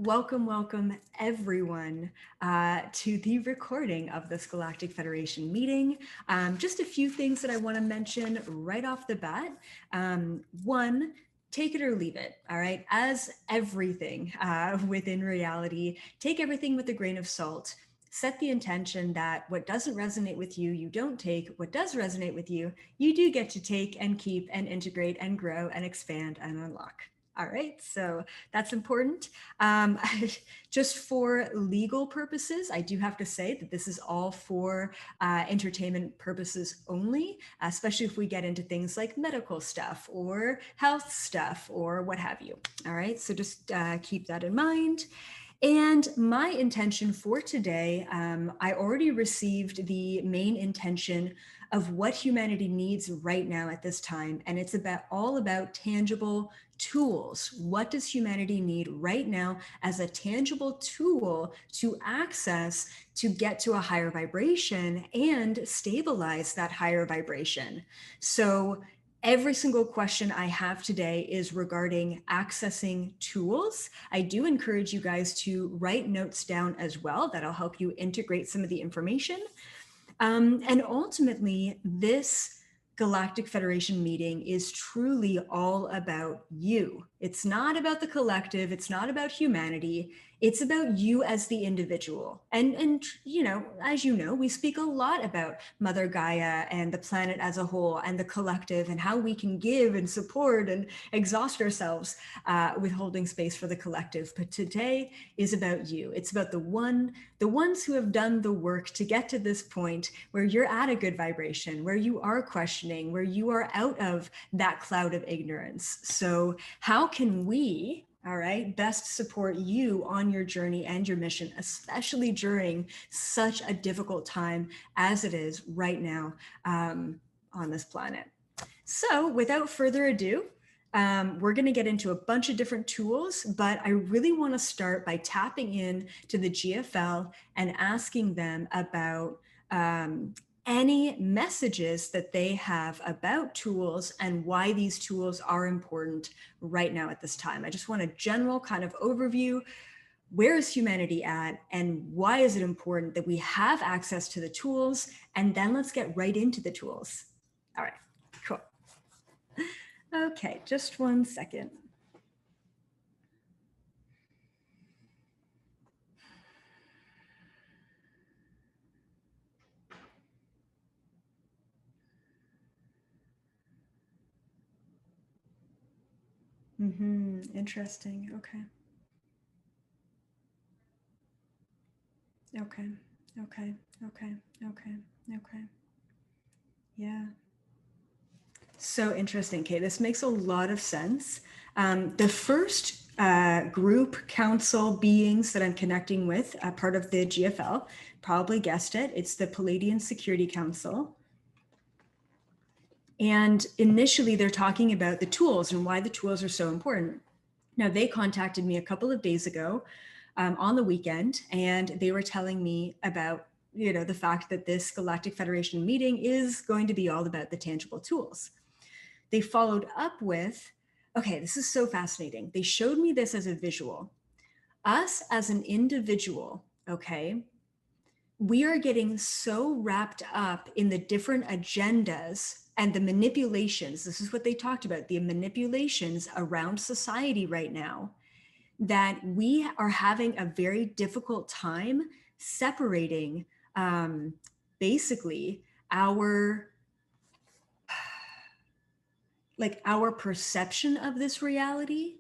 Welcome, welcome everyone to the recording of this Galactic Federation meeting. Just a few things that I want to mention right off the bat. One, take it or leave it, all right? As everything within reality, take everything with a grain of salt. Set the intention that what doesn't resonate with you, you don't take. What does resonate with you, you do get to take and keep and integrate and grow and expand and unlock. All right, so that's important. Just for legal purposes, I do have to say that this is all for entertainment purposes only, especially if we get into things like medical stuff or health stuff or what have you. All right, so just keep that in mind. And my intention for today, I already received the main intention of what humanity needs right now at this time. And it's all about tangible tools. What does humanity need right now as a tangible tool to access to get to a higher vibration and stabilize that higher vibration? So every single question I have today is regarding accessing tools. I do encourage you guys to write notes down as well. That'll help you integrate some of the information. And ultimately, this Galactic Federation meeting is truly all about you. It's not about the collective. It's not about humanity. It's about you as the individual. And you know, as you know, we speak a lot about Mother Gaia and the planet as a whole and the collective and how we can give and support and exhaust ourselves with holding space for the collective. But today is about you. It's about the ones who have done the work to get to this point where you're at a good vibration, where you are questioning, where you are out of that cloud of ignorance. So how can we, all right, best support you on your journey and your mission, especially during such a difficult time as it is right now on this planet? So without further ado, we're going to get into a bunch of different tools, but I really want to start by tapping in to the GFL and asking them about any messages that they have about tools and why these tools are important right now at this time. I just want a general kind of overview. Where is humanity at and why is it important that we have access to the tools? And then let's get right into the tools. All right, cool. Okay, just one second. Interesting. Okay. Okay. Okay. Okay. Okay. Okay. Yeah. So interesting, Kay. This makes a lot of sense. The first group council beings that I'm connecting with, part of the GFL, probably guessed it. It's the Palladian Security Council. And initially they're talking about the tools and why the tools are so important. Now, they contacted me a couple of days ago on the weekend, and they were telling me about, you know, the fact that this Galactic Federation meeting is going to be all about the tangible tools. They followed up with, okay, this is so fascinating. They showed me this as a visual. Us as an individual, okay, we are getting so wrapped up in the different agendas and the manipulations. This is what they talked about, the manipulations around society right now, that we are having a very difficult time separating basically our perception of this reality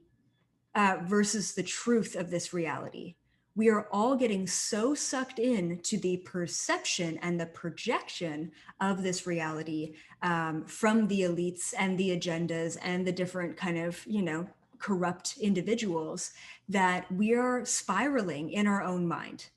versus the truth of this reality. We are all getting so sucked in to the perception and the projection of this reality from the elites and the agendas and the different kind of, you know, corrupt individuals that we are spiraling in our own mind.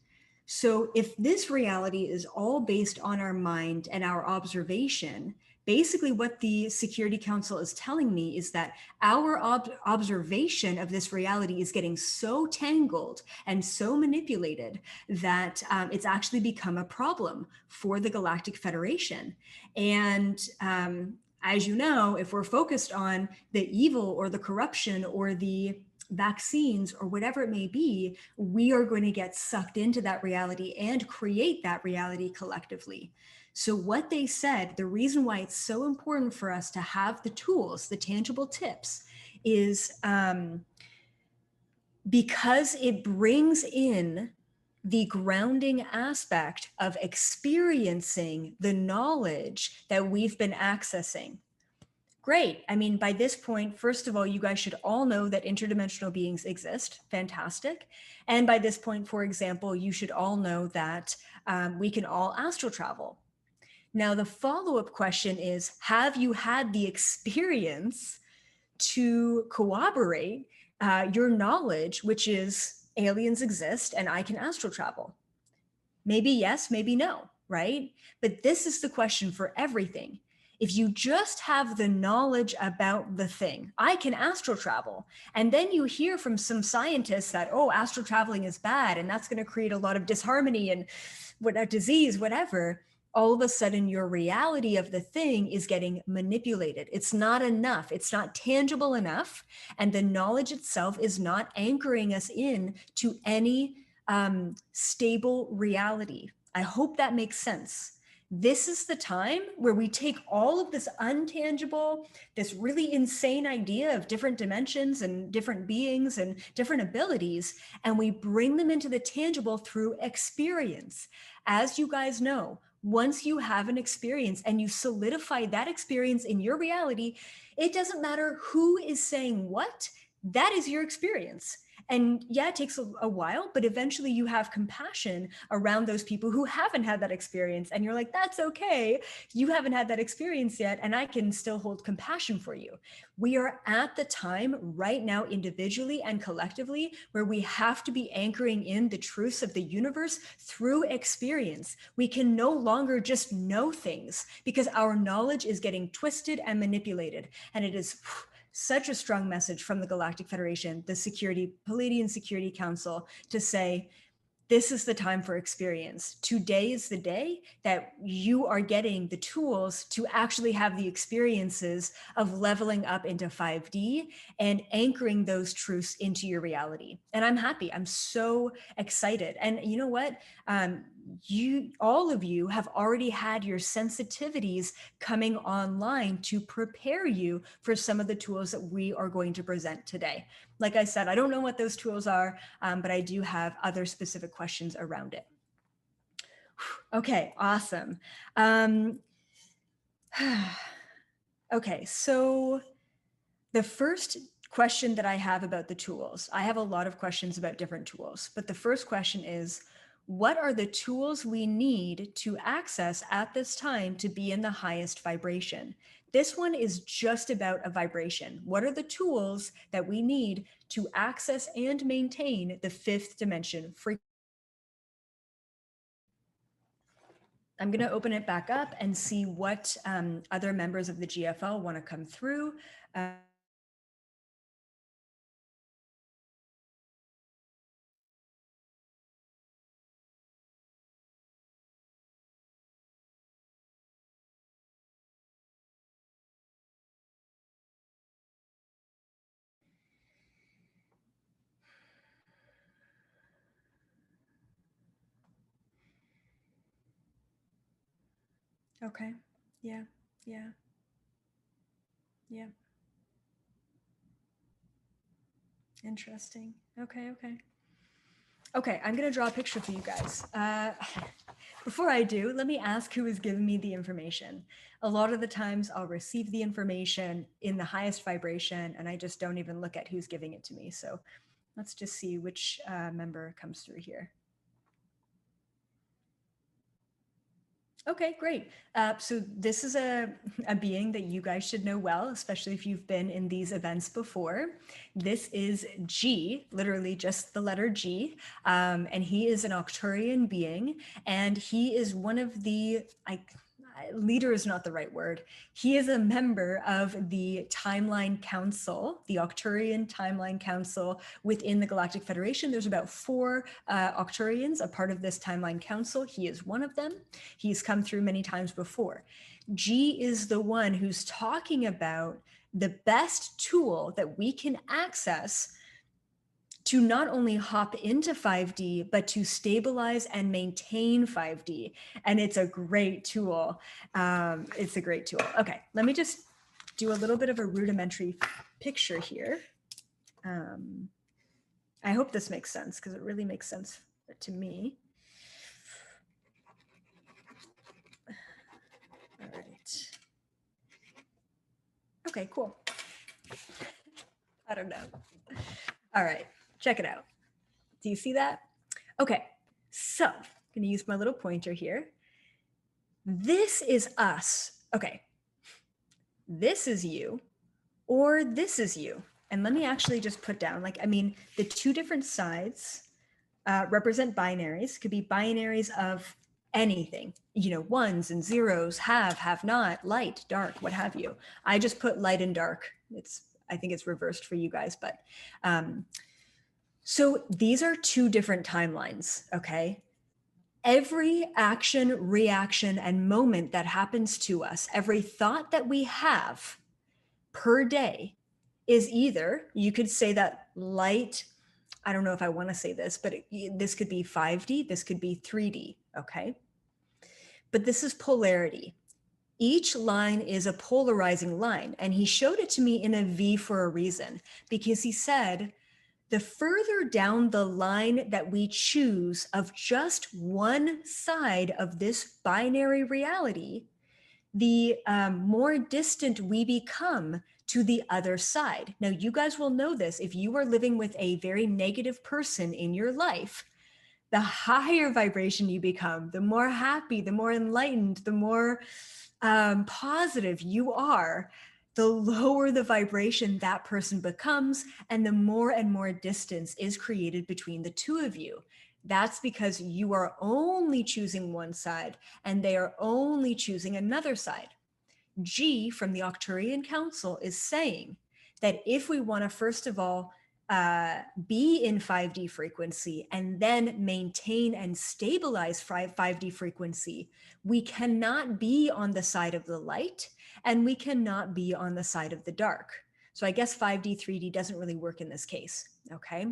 So if this reality is all based on our mind and our observation, basically what the Security Council is telling me is that our observation of this reality is getting so tangled and so manipulated that it's actually become a problem for the Galactic Federation. And as you know, if we're focused on the evil or the corruption or the vaccines or whatever it may be, we are going to get sucked into that reality and create that reality collectively. So what they said, the reason why it's so important for us to have the tools, the tangible tips, is because it brings in the grounding aspect of experiencing the knowledge that we've been accessing. Great. I mean, by this point, first of all, you guys should all know that interdimensional beings exist. Fantastic. And by this point, for example, you should all know that we can all astral travel. Now, the follow-up question is, have you had the experience to corroborate your knowledge, which is aliens exist and I can astral travel? Maybe yes, maybe no, right? But this is the question for everything. If you just have the knowledge about the thing, I can astral travel, and then you hear from some scientists that, oh, astral traveling is bad, and that's going to create a lot of disharmony and what a disease, whatever, all of a sudden your reality of the thing is getting manipulated. It's not enough. It's not tangible enough. And the knowledge itself is not anchoring us in to any stable reality. I hope that makes sense. This is the time where we take all of this untangible, this really insane idea of different dimensions and different beings and different abilities, and we bring them into the tangible through experience. As you guys know, once you have an experience and you solidify that experience in your reality, it doesn't matter who is saying what, that is your experience. And yeah, it takes a while, but eventually you have compassion around those people who haven't had that experience. And you're like, that's okay. You haven't had that experience yet, and I can still hold compassion for you. We are at the time right now, individually and collectively, where we have to be anchoring in the truths of the universe through experience. We can no longer just know things because our knowledge is getting twisted and manipulated. And it is such a strong message from the Galactic Federation, the Palladian Security Council, to say, this is the time for experience. Today is the day that you are getting the tools to actually have the experiences of leveling up into 5D and anchoring those truths into your reality. And I'm happy. I'm so excited. And you know what? All of you have already had your sensitivities coming online to prepare you for some of the tools that we are going to present today. Like I said, I don't know what those tools are, but I do have other specific questions around it. Okay, awesome. Okay, so the first question that I have about the tools, I have a lot of questions about different tools, but the first question is, what are the tools we need to access at this time to be in the highest vibration? This one is just about a vibration. What are the tools that we need to access and maintain the fifth dimension frequency? I'm going to open it back up and see what other members of the GFL want to come through. Okay. Yeah. Yeah. Yeah. Interesting. Okay. Okay. Okay. I'm going to draw a picture for you guys. Before I do, let me ask who is giving me the information. A lot of the times I'll receive the information in the highest vibration and I just don't even look at who's giving it to me. So let's just see which member comes through here. Okay, great. So this is a being that you guys should know well, especially if you've been in these events before. This is G, literally just the letter G, and he is an Octurian being, and he is one of the, leader is not the right word. He is a member of the Timeline Council, the Octurian Timeline Council within the Galactic Federation. There's about 4 Octurians a part of this Timeline Council. He is one of them. He's come through many times before. G is the one who's talking about the best tool that we can access to not only hop into 5D, but to stabilize and maintain 5D. And it's a great tool. It's a great tool. Okay, let me just do a little bit of a rudimentary picture here. I hope this makes sense because it really makes sense to me. All right. Okay, cool. I don't know. All right, check it out. Do you see that? Okay, so I'm gonna use my little pointer here. This is us. Okay, this is you, or this is you. And let me actually just put down, like, I mean, the two different sides represent binaries, could be binaries of anything, you know, ones and zeros, have not, light, dark, what have you. I just put light and dark. I think it's reversed for you guys, but so these are two different timelines, okay? Every action, reaction, and moment that happens to us, every thought that we have per day is either, you could say that light, I don't know if I want to say this, but this could be 5D, this could be 3D, okay? But this is polarity. Each line is a polarizing line, and he showed it to me in a V for a reason, because he said, the further down the line that we choose of just one side of this binary reality, the more distant we become to the other side. Now, you guys will know this. If you are living with a very negative person in your life, the higher vibration you become, the more happy, the more enlightened, the more positive you are, the lower the vibration that person becomes, and the more and more distance is created between the two of you. That's because you are only choosing one side and they are only choosing another side. G from the Arcturian Council is saying that if we want to, first of all, be in 5D frequency and then maintain and stabilize 5D frequency, we cannot be on the side of the light and we cannot be on the side of the dark. So I guess 5D, 3D doesn't really work in this case, okay?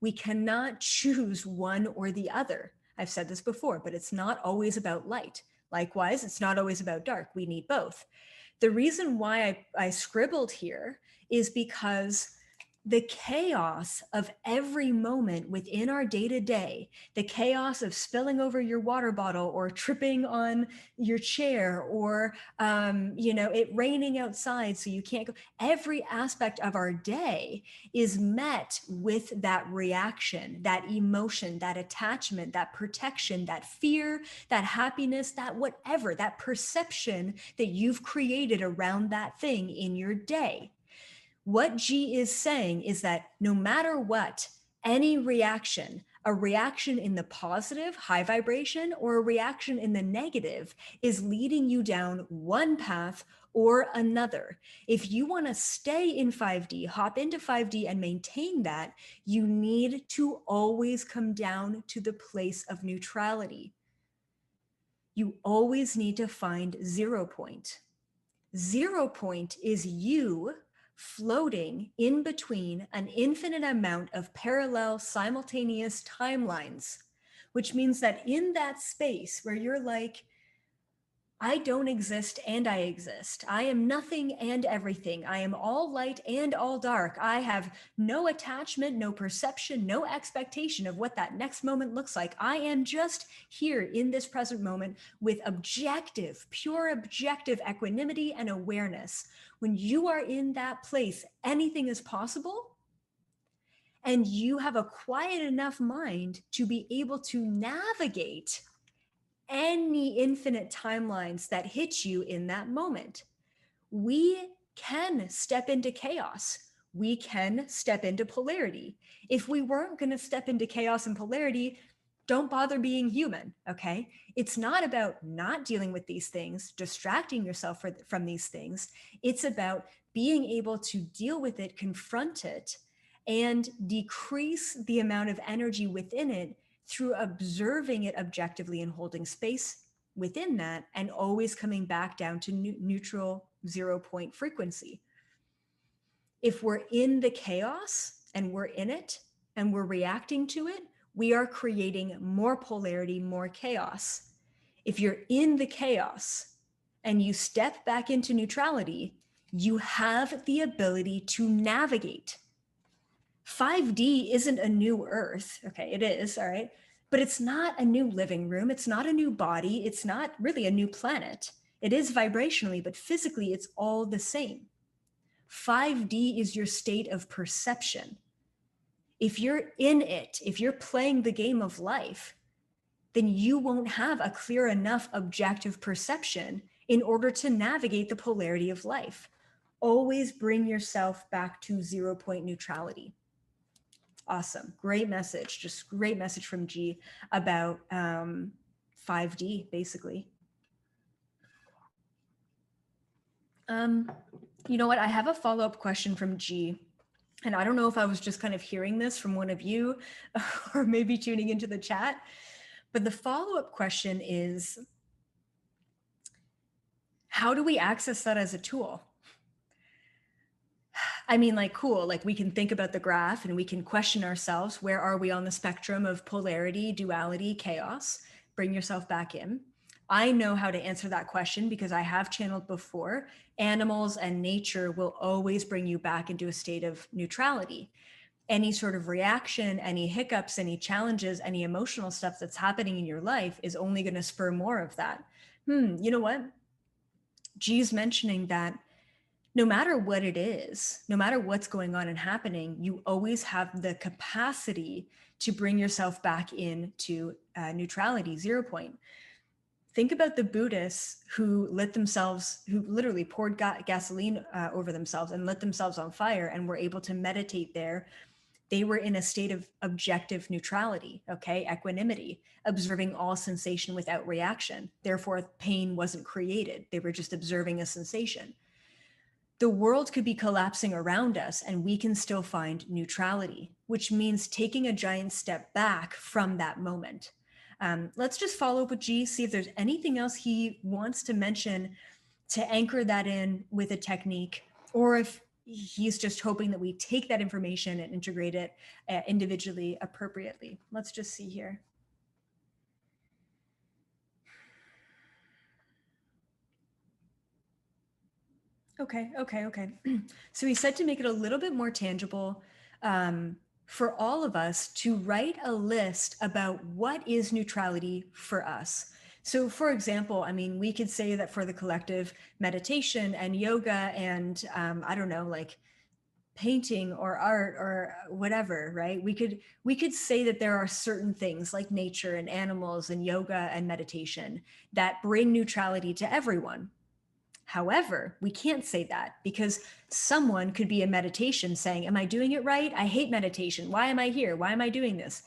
We cannot choose one or the other. I've said this before, but it's not always about light. Likewise, it's not always about dark. We need both. The reason why I scribbled here is because the chaos of every moment within our day-to-day, the chaos of spilling over your water bottle or tripping on your chair or, you know, it raining outside so you can't go, every aspect of our day is met with that reaction, that emotion, that attachment, that protection, that fear, that happiness, that whatever, that perception that you've created around that thing in your day. What G is saying is that no matter what, any reaction, a reaction in the positive, high vibration, or a reaction in the negative is leading you down one path or another. If you want to stay in 5D, hop into 5D and maintain that, you need to always come down to the place of neutrality. You always need to find 0 point. 0 point is you floating in between an infinite amount of parallel simultaneous timelines, which means that in that space where you're like, I don't exist and I exist. I am nothing and everything. I am all light and all dark. I have no attachment, no perception, no expectation of what that next moment looks like. I am just here in this present moment with objective, pure objective equanimity and awareness. When you are in that place, anything is possible. And you have a quiet enough mind to be able to navigate any infinite timelines that hit you in that moment. We can step into chaos. We can step into polarity. If we weren't going to step into chaos and polarity, don't bother being human, okay? It's not about not dealing with these things, distracting yourself from these things. It's about being able to deal with it, confront it, and decrease the amount of energy within it through observing it objectively and holding space within that, and always coming back down to neutral 0 point frequency. If we're in the chaos and we're in it, and we're reacting to it, we are creating more polarity, more chaos. If you're in the chaos and you step back into neutrality, you have the ability to navigate. 5D isn't a new Earth. Okay, it is, all right. But it's not a new living room. It's not a new body. It's not really a new planet. It is vibrationally, but physically, it's all the same. 5D is your state of perception. If you're in it, if you're playing the game of life, then you won't have a clear enough objective perception in order to navigate the polarity of life. Always bring yourself back to 0 point neutrality. Awesome. Great message. Just great message from G about 5D, basically. You know what? I have a follow-up question from G. And I don't know if I was just kind of hearing this from one of you or maybe tuning into the chat. But the follow-up question is, how do we access that as a tool? I mean, like, cool, like we can think about the graph and we can question ourselves. Where are we on the spectrum of polarity, duality, chaos? Bring yourself back in. I know how to answer that question because I have channeled before. Animals and nature will always bring you back into a state of neutrality. Any sort of reaction, any hiccups, any challenges, any emotional stuff that's happening in your life is only going to spur more of that. You know what? G's mentioning that no matter what it is, no matter what's going on and happening, you always have the capacity to bring yourself back into neutrality, 0 point. Think about the Buddhists who literally poured gasoline over themselves and lit themselves on fire and were able to meditate there. They were in a state of objective neutrality, okay, equanimity, observing all sensation without reaction. Therefore, pain wasn't created. They were just observing a sensation. The world could be collapsing around us and we can still find neutrality, which means taking a giant step back from that moment. Let's just follow up with G, see if there's anything else he wants to mention to anchor that in with a technique, or if he's just hoping that we take that information and integrate it individually appropriately. Let's just see here. Okay. So he said to make it a little bit more tangible for all of us to write a list about what is neutrality for us. So for example, I mean, we could say that for the collective, meditation and yoga and I don't know, like painting or art or whatever, right? We could say that there are certain things like nature and animals and yoga and meditation that bring neutrality to everyone. However, we can't say that because someone could be in meditation saying, am I doing it right? I hate meditation. Why am I here? Why am I doing this?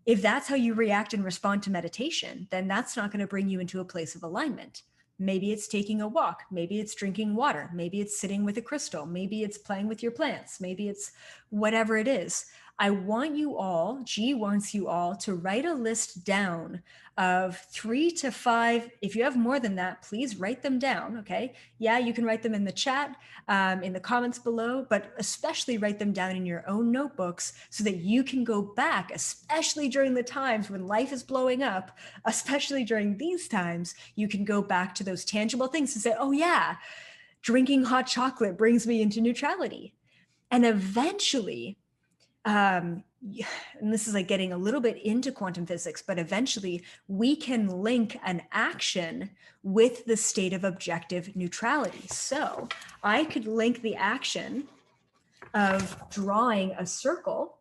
If that's how you react and respond to meditation, then that's not going to bring you into a place of alignment. Maybe it's taking a walk. Maybe it's drinking water. Maybe it's sitting with a crystal. Maybe it's playing with your plants. Maybe it's whatever it is. I want you all, G wants you all to write a list down of 3 to 5. If you have more than that, please write them down, okay? Yeah, you can write them in the chat, in the comments below, but especially write them down in your own notebooks so that you can go back, especially during the times when life is blowing up, especially during these times, you can go back to those tangible things and say, oh yeah, drinking hot chocolate brings me into neutrality. And eventually, and this is like getting a little bit into quantum physics, but eventually we can link an action with the state of objective neutrality. So I could link the action of drawing a circle,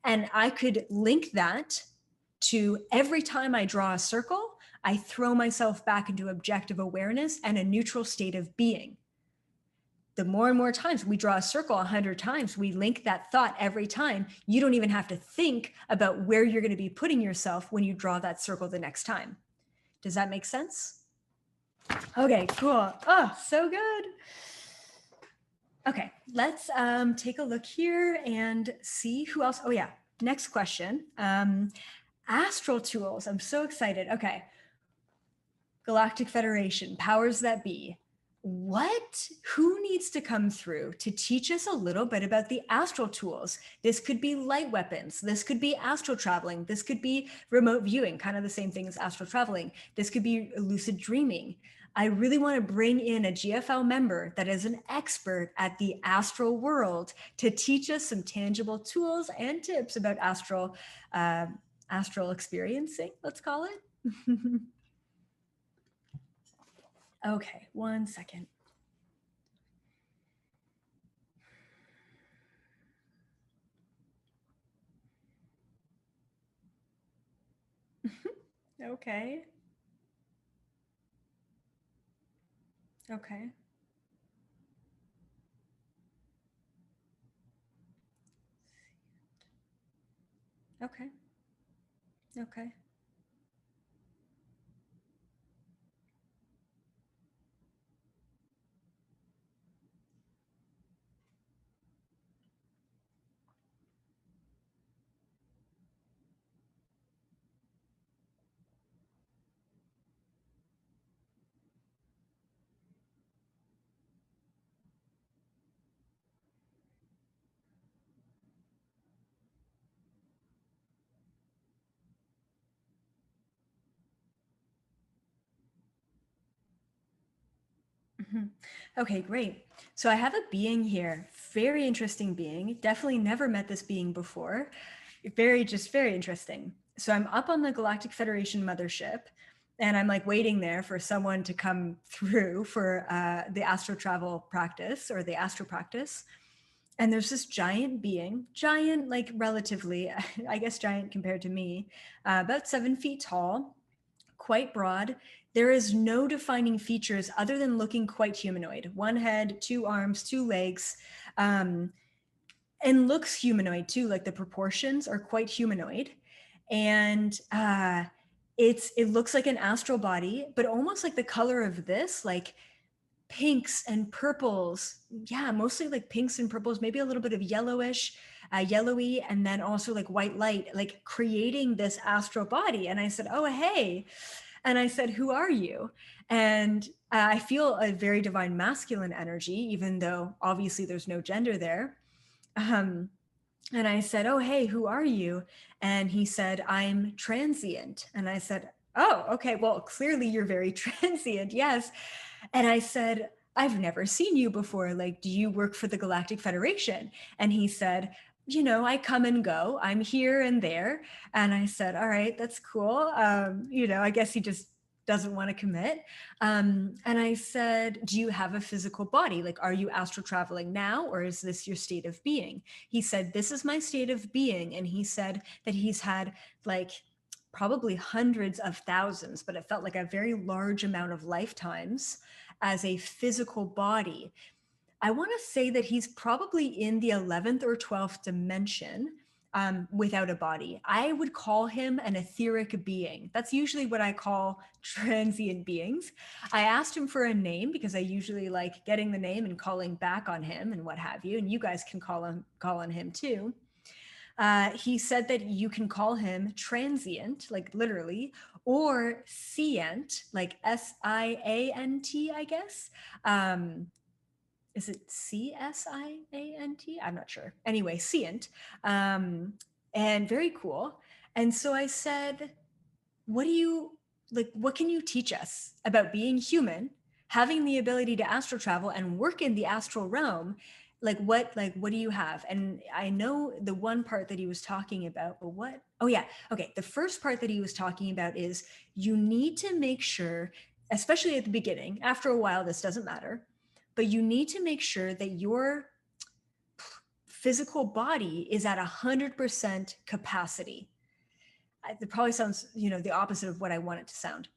and I could link that to every time I draw a circle, I throw myself back into objective awareness and a neutral state of being. The more and more times we draw a circle 100 times, we link that thought every time. You don't even have to think about where you're going to be putting yourself when you draw that circle the next time. Does that make sense? Okay, cool. Oh, so good. Okay, let's take a look here and see who else. Oh yeah, next question. Astral tools. I'm so excited. Okay. Galactic Federation, powers that be. who needs to come through to teach us a little bit about the astral tools? This could be light weapons. This could be astral traveling. This could be remote viewing, kind of the same thing as astral traveling. This could be lucid dreaming. I really want to bring in a GFL member that is an expert at the astral world to teach us some tangible tools and tips about astral experiencing, let's call it. Okay, 1 second. Okay. Okay. Okay. Okay. Mhm. Okay, great. So I have a being here, very interesting being. Definitely never met this being before. Very interesting. So I'm up on the Galactic Federation mothership, and I'm like waiting there for someone to come through for the astro travel practice or the astro practice. And there's this giant being, giant, like relatively, I guess giant compared to me, about 7 feet tall, quite broad. There is no defining features other than looking quite humanoid. One head, two arms, two legs, and looks humanoid too. Like the proportions are quite humanoid, and it looks like an astral body, but almost like the color of this, like pinks and purples. Yeah, mostly like pinks and purples, maybe a little bit of yellowish, yellowy, and then also like white light, like creating this astral body. And I said, oh, hey. And I said, who are you? And I feel a very divine masculine energy, even though obviously there's no gender there. Um, and I said, oh, hey, who are you? And he said, I'm transient. And I said, oh, okay, well, clearly you're very transient. Yes. And I said, I've never seen you before. Like, do you work for the Galactic Federation? And he said, I come and go. I'm here and there. And I said, all right, that's cool. I guess he just doesn't want to commit. And I said, do you have a physical body? Like, are you astral traveling now, or is this your state of being? He said, this is my state of being. And he said that he's had like probably hundreds of thousands, but it felt like a very large amount of lifetimes as a physical body. I want to say that he's probably in the 11th or 12th dimension, without a body. I would call him an etheric being. That's usually what I call transient beings. I asked him for a name because I usually like getting the name and calling back on him and what have you. And you guys can call on him too. He said that you can call him transient, like literally, or scient, like SIANT, I guess. Is it CSIANT? I'm not sure. Anyway, scient, and very cool. And so I said, what can you teach us about being human, having the ability to astral travel and work in the astral realm? What do you have? And I know the one part that he was talking about, but what? Oh yeah. Okay. The first part that he was talking about is you need to make sure, especially at the beginning, after a while, this doesn't matter, but you need to make sure that your physical body is at 100% capacity. It probably sounds, the opposite of what I want it to sound.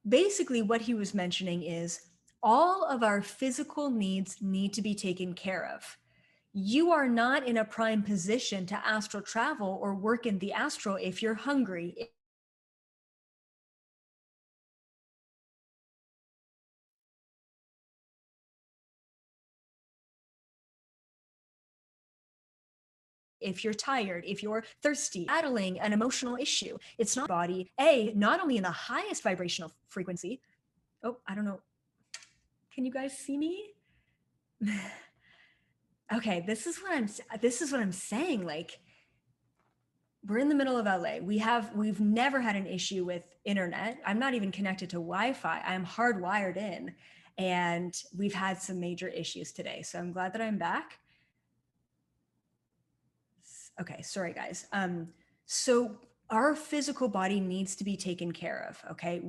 Basically, what he was mentioning is all of our physical needs need to be taken care of. You are not in a prime position to astral travel or work in the astral if you're hungry, if you're tired, if you're thirsty, battling an emotional issue. It's not body, not only in the highest vibrational frequency. Oh, I don't know. Can you guys see me? Okay, this is what I'm saying. Like, we're in the middle of LA. We've never had an issue with internet. I'm not even connected to Wi-Fi. I'm hardwired in, and we've had some major issues today. So I'm glad that I'm back. Okay, sorry guys. So our physical body needs to be taken care of. Okay,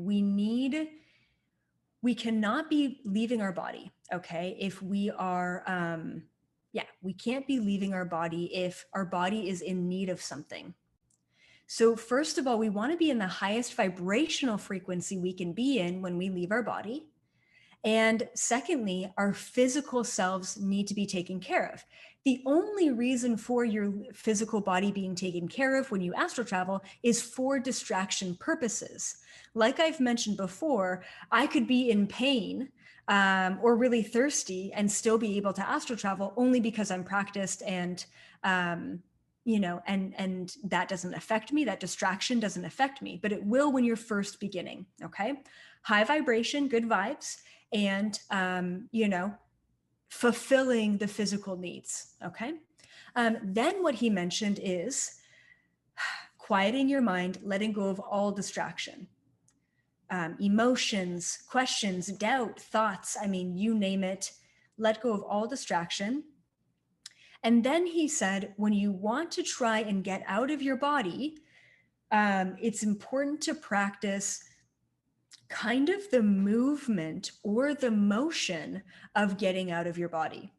we cannot be leaving our body. Okay, if we are, we can't be leaving our body if our body is in need of something. So first of all, we want to be in the highest vibrational frequency we can be in when we leave our body. And secondly, our physical selves need to be taken care of. The only reason for your physical body being taken care of when you astral travel is for distraction purposes. Like I've mentioned before, I could be in pain or really thirsty and still be able to astral travel only because I'm practiced and and that doesn't affect me. That distraction doesn't affect me, but it will when you're first beginning. Okay, high vibration, good vibes, and fulfilling the physical needs. Okay, then what he mentioned is quieting your mind, letting go of all distraction. Emotions, questions, doubt, thoughts, I mean, you name it, let go of all distraction. And then he said, when you want to try and get out of your body, it's important to practice kind of the movement or the motion of getting out of your body.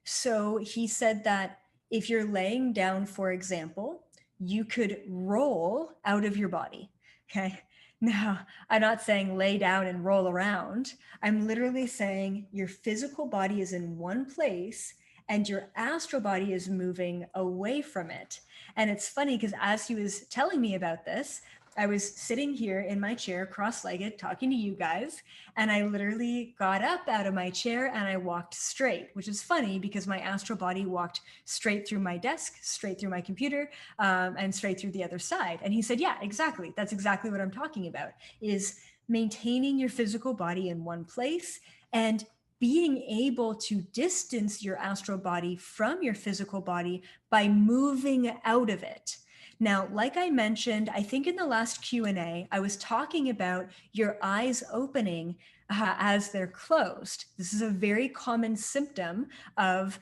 So he said that if you're laying down, for example, you could roll out of your body. Okay. Now, I'm not saying lay down and roll around. I'm literally saying your physical body is in one place and your astral body is moving away from it. And it's funny because as he was telling me about this, I was sitting here in my chair, cross-legged, talking to you guys, and I literally got up out of my chair and I walked straight, which is funny because my astral body walked straight through my desk, straight through my computer, and straight through the other side. And he said, yeah, exactly. That's exactly what I'm talking about, is maintaining your physical body in one place and being able to distance your astral body from your physical body by moving out of it. Now, like I mentioned, I think in the last Q&A, I was talking about your eyes opening as they're closed. This is a very common symptom of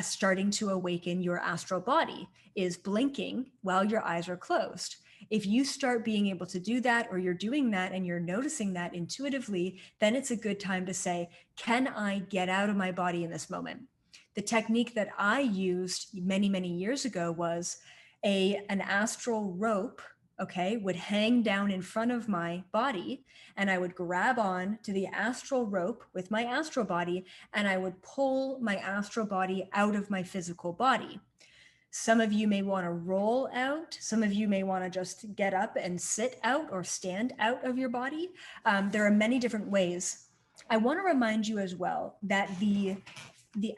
starting to awaken your astral body, is blinking while your eyes are closed. If you start being able to do that, or you're doing that and you're noticing that intuitively, then it's a good time to say, can I get out of my body in this moment? The technique that I used many, many years ago was an astral rope, okay, would hang down in front of my body, and I would grab on to the astral rope with my astral body, and I would pull my astral body out of my physical body. Some of you may want to roll out. Some of you may want to just get up and sit out or stand out of your body. There are many different ways. I want to remind you as well that the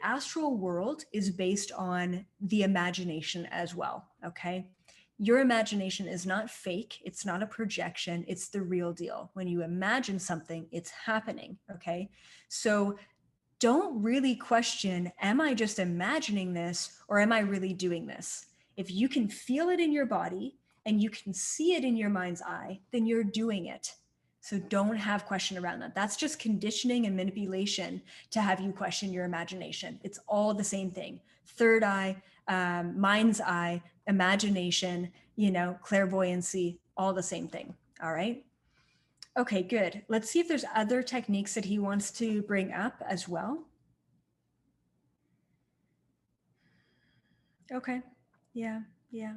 astral world is based on the imagination as well, okay? Your imagination is not fake. It's not a projection. It's the real deal. When you imagine something, it's happening, okay? So don't really question, am I just imagining this or am I really doing this? If you can feel it in your body and you can see it in your mind's eye, then you're doing it. So don't have question around that. That's just conditioning and manipulation to have you question your imagination. It's all the same thing. Third eye, mind's eye, imagination, clairvoyancy, all the same thing. All right. Okay, good. Let's see if there's other techniques that he wants to bring up as well. Okay. Yeah. Yeah.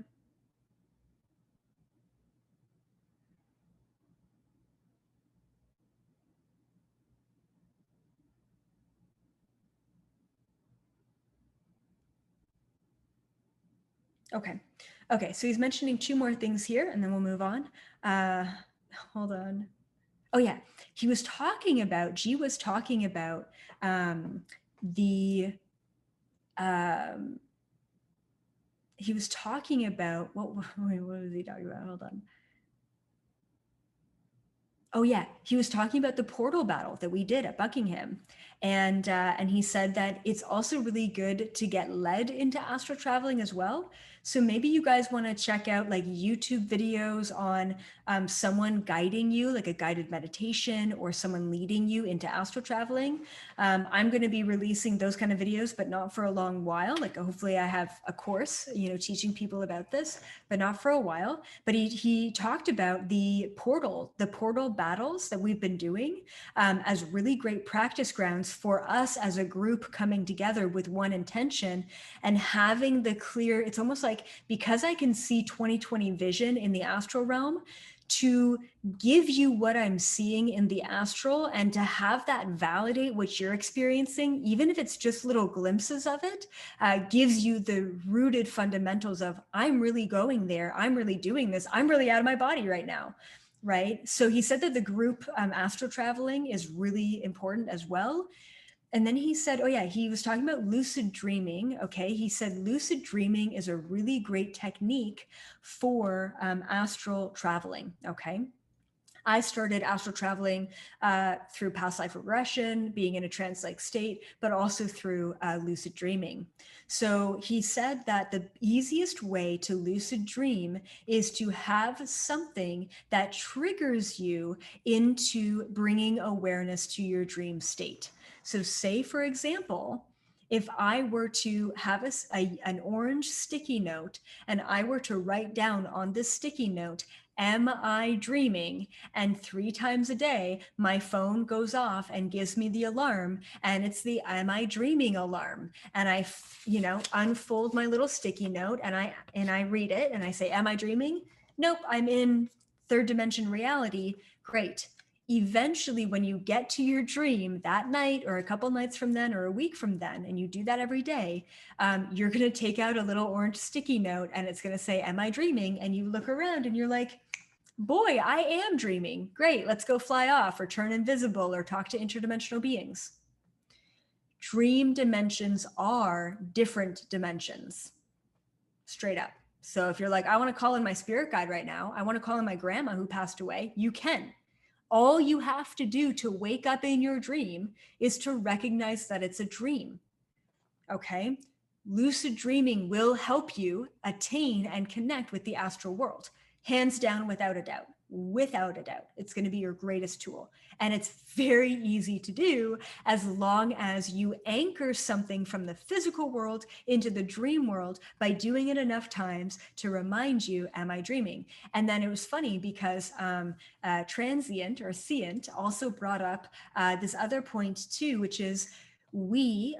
Okay. Okay. So he's mentioning two more things here and then we'll move on. Hold on. Oh yeah. He was talking about, G was talking about the, he was talking about, what was he talking about? Hold on. Oh yeah, he was talking about the portal battle that we did at Buckingham, and he said that it's also really good to get led into astral traveling as well. So maybe you guys want to check out like YouTube videos on someone guiding you, like a guided meditation, or someone leading you into astral traveling. I'm going to be releasing those kind of videos, but not for a long while. Like hopefully I have a course, teaching people about this, but not for a while. But he talked about the portal battles that we've been doing as really great practice grounds for us as a group coming together with one intention and having the clear. It's almost like, because I can see 2020 vision in the astral realm, to give you what I'm seeing in the astral and to have that validate what you're experiencing, even if it's just little glimpses of it, gives you the rooted fundamentals of, I'm really going there, I'm really doing this, I'm really out of my body right now, right? So he said that the group astral traveling is really important as well. And then he said, oh yeah, he was talking about lucid dreaming. Okay. He said lucid dreaming is a really great technique for astral traveling. Okay. I started astral traveling through past life regression, being in a trance-like state, but also through lucid dreaming. So he said that the easiest way to lucid dream is to have something that triggers you into bringing awareness to your dream state. So say, for example, if I were to have an orange sticky note and I were to write down on this sticky note, am I dreaming? And 3 times a day, my phone goes off and gives me the alarm, and it's the am I dreaming alarm. And I, unfold my little sticky note and I read it and I say, am I dreaming? Nope, I'm in third dimension reality. Great. Eventually, when you get to your dream that night or a couple nights from then or a week from then, and you do that every day, you're going to take out a little orange sticky note and it's going to say, am I dreaming? And you look around and you're like, boy, I am dreaming. Great, let's go fly off or turn invisible or talk to interdimensional beings. Dream dimensions are different dimensions, straight up. So if you're like, I want to call in my spirit guide right now, I want to call in my grandma who passed away, you can. All you have to do to wake up in your dream is to recognize that it's a dream. Okay? Lucid dreaming will help you attain and connect with the astral world. Hands down, without a doubt. Without a doubt. It's going to be your greatest tool. And it's very easy to do as long as you anchor something from the physical world into the dream world by doing it enough times to remind you, am I dreaming? And then it was funny because Transient or Seant also brought up this other point too, which is, we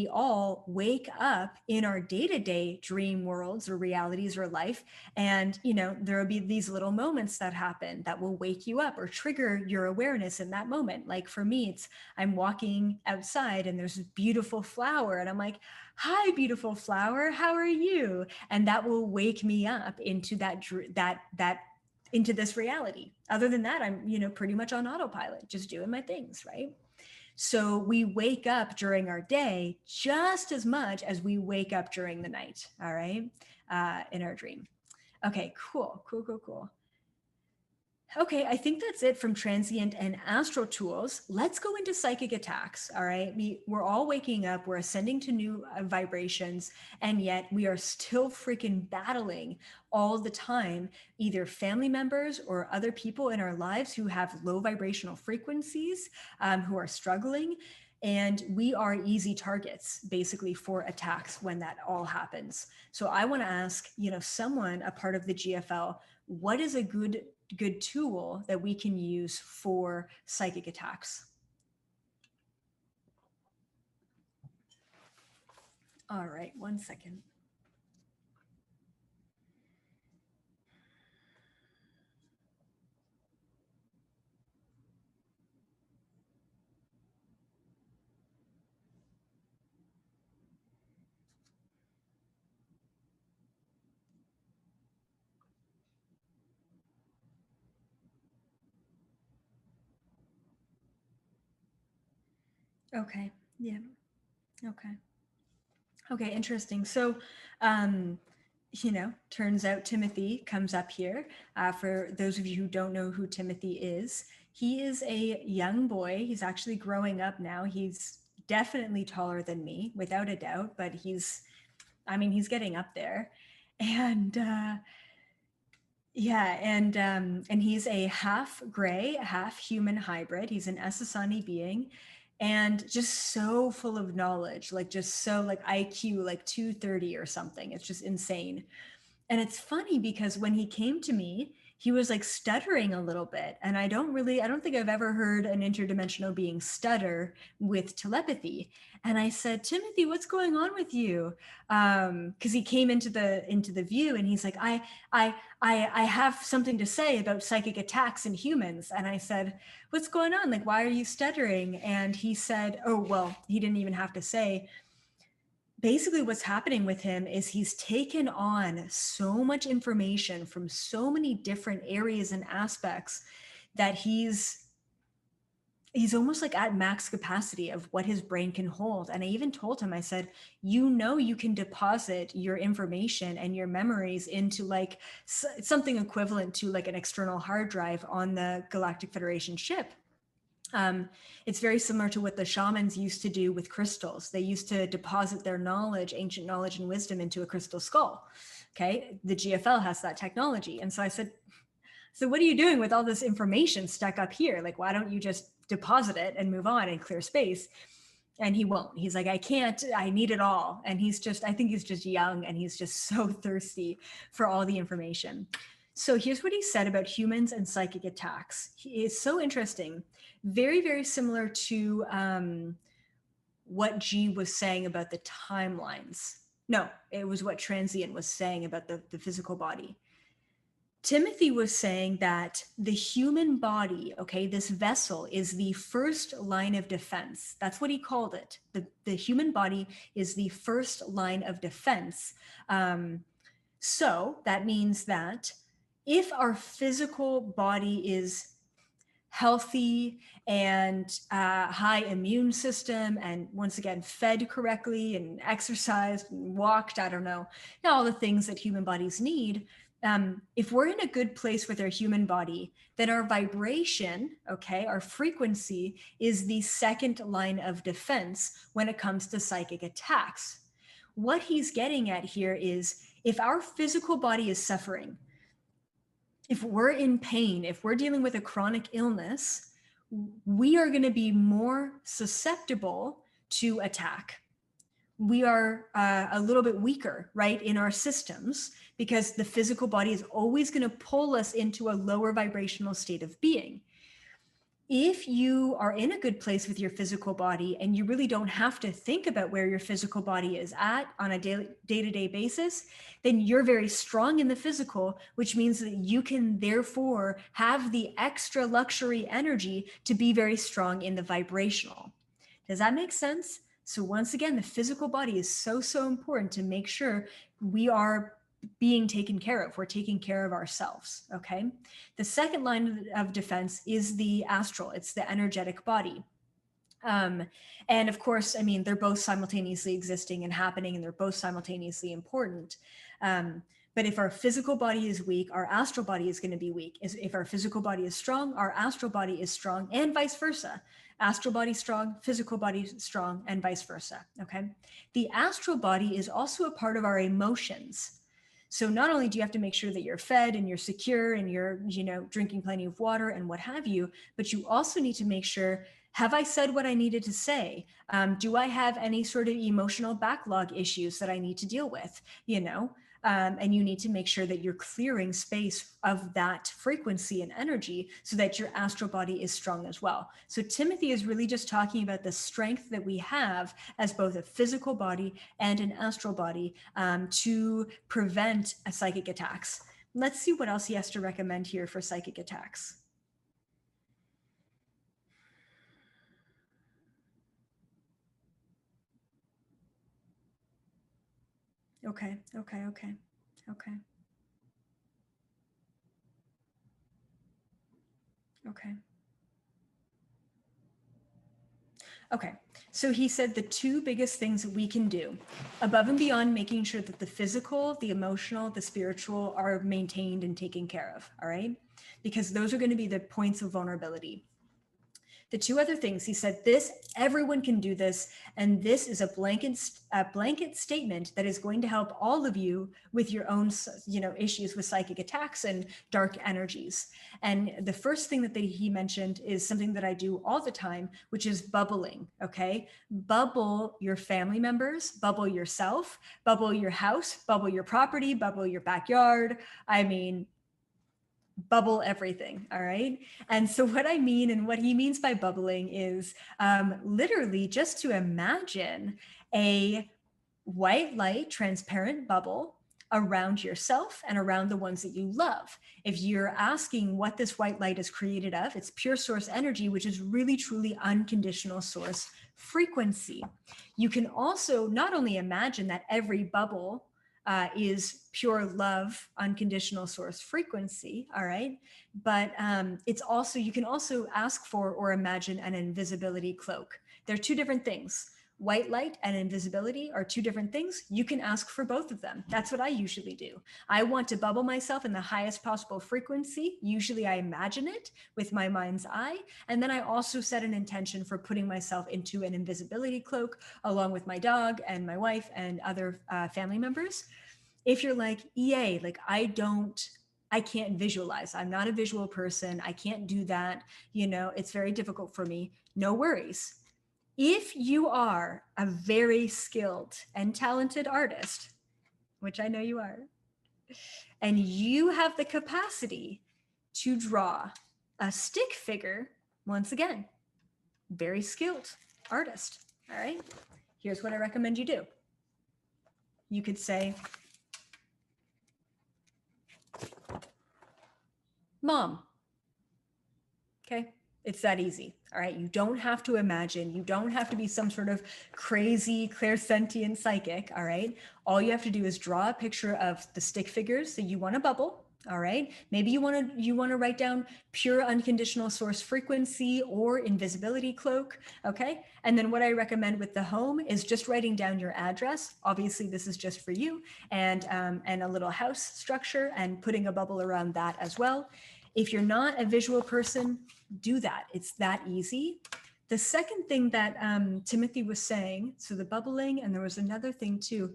all wake up in our day-to-day dream worlds or realities or life, and there will be these little moments that happen that will wake you up or trigger your awareness in that moment. Like for me, it's I'm walking outside and there's a beautiful flower and I'm like, hi beautiful flower, how are you? And that will wake me up into that into this reality. Other than that, I'm pretty much on autopilot, just doing my things, right? So we wake up during our day just as much as we wake up during the night, all right, in our dream. Okay, cool. Okay, I think that's it from transient and astral tools. Let's go into psychic attacks, all right? We're all waking up, we're ascending to new vibrations, and yet we are still freaking battling all the time, either family members or other people in our lives who have low vibrational frequencies, who are struggling. And we are easy targets basically for attacks when that all happens. So I want to ask, someone, a part of the GFL, what is a good tool that we can use for psychic attacks? All right, 1 second. Okay, yeah, okay, interesting. So turns out Timothy comes up here. For those of you who don't know who Timothy is, He is a young boy. He's actually growing up now. He's definitely taller than me, without a doubt, but he's getting up there. And yeah, and he's a half gray, half human hybrid. He's an Essassani being, and just so full of knowledge, like just so like IQ like 230 or something. It's just insane. And it's funny because when he came to me, he was like stuttering a little bit. And I don't think I've ever heard an interdimensional being stutter with telepathy. And I said, Timothy, what's going on with you? Because he came into the view and he's like, I have something to say about psychic attacks in humans. And I said, what's going on? Like, why are you stuttering? And he said, oh, well, he didn't even have to say, basically what's happening with him is he's taken on so much information from so many different areas and aspects that he's almost like at max capacity of what his brain can hold. And I even told him, I said, you can deposit your information and your memories into like something equivalent to like an external hard drive on the Galactic Federation ship. It's very similar to what the shamans used to do with crystals. They used to deposit their knowledge, ancient knowledge and wisdom into a crystal skull. Okay, the GFL has that technology. And so I said, so what are you doing with all this information stuck up here? Like, why don't you just deposit it and move on and clear space? And he won't. He's like, I can't, I need it all. And I think he's just young and he's just so thirsty for all the information. So here's what he said about humans and psychic attacks. It's so interesting. Very, very similar to what G was saying about the timelines. No, it was what Transient was saying about the physical body. Timothy was saying that the human body, okay, this vessel is the first line of defense. That's what he called it. The human body is the first line of defense. So that means that if our physical body is healthy and high immune system, and once again, fed correctly and exercised and walked, I don't know, all the things that human bodies need, if we're in a good place with our human body, then our vibration, okay, our frequency is the second line of defense when it comes to psychic attacks. What he's getting at here is if our physical body is suffering, if we're in pain, if we're dealing with a chronic illness, we are going to be more susceptible to attack. We are a little bit weaker, right, in our systems, because the physical body is always going to pull us into a lower vibrational state of being. If you are in a good place with your physical body and you really don't have to think about where your physical body is at on a day-to-day basis, then you're very strong in the physical, which means that you can therefore have the extra luxury energy to be very strong in the vibrational. Does that make sense? So once again, the physical body is so, so important to make sure we are being taken care of. We're taking care of ourselves, okay? The second line of defense is the astral. It's the energetic body. And of course, I mean, they're both simultaneously existing and happening, and they're both simultaneously important. But if our physical body is weak, our astral body is going to be weak. If our physical body is strong, our astral body is strong, and vice versa. Astral body strong, physical body strong, and vice versa, okay? The astral body is also a part of our emotions. So not only do you have to make sure that you're fed and you're secure and you're, drinking plenty of water and what have you, but you also need to make sure, have I said what I needed to say? Do I have any sort of emotional backlog issues that I need to deal with? And you need to make sure that you're clearing space of that frequency and energy so that your astral body is strong as well. So Timothy is really just talking about the strength that we have as both a physical body and an astral body to prevent psychic attacks. Let's see what else he has to recommend here for psychic attacks. Okay. Okay, so he said the two biggest things that we can do, above and beyond making sure that the physical, the emotional, the spiritual are maintained and taken care of, all right? because those are going to be the points of vulnerability. The two other things, he said, this, everyone can do this, and this is a blanket statement that is going to help all of you with your own, issues with psychic attacks and dark energies. And the first thing that he mentioned is something that I do all the time, which is bubbling, okay? Bubble your family members, bubble yourself, bubble your house, bubble your property, bubble your backyard. I mean, bubble everything. All right. And so what I mean and what he means by bubbling is literally just to imagine a white light, transparent bubble around yourself and around the ones that you love. If you're asking what this white light is created of, it's pure source energy, which is really, truly unconditional source frequency. You can also not only imagine that every bubble is pure love, unconditional source frequency, all right? But it's also, you can also ask for or imagine an invisibility cloak. They're two different things. White light and invisibility are two different things. You can ask for both of them. That's what I usually do. I want to bubble myself in the highest possible frequency. Usually I imagine it with my mind's eye. And then I also set an intention for putting myself into an invisibility cloak along with my dog and my wife and other family members. If you're like, EA, like I can't visualize. I'm not a visual person. I can't do that. It's very difficult for me. No worries. If you are a very skilled and talented artist, which I know you are, and you have the capacity to draw a stick figure, once again, very skilled artist, all right? Here's what I recommend you do. You could say, Mom, okay? It's that easy, all right? You don't have to imagine. You don't have to be some sort of crazy clairsentient psychic, all right? All you have to do is draw a picture of the stick figures that you want to bubble, all right? Maybe you want to write down pure unconditional source frequency or invisibility cloak, okay? And then what I recommend with the home is just writing down your address. Obviously, this is just for you, and a little house structure and putting a bubble around that as well. If you're not a visual person, do that. It's that easy. The second thing that Timothy was saying, so the bubbling, and there was another thing too.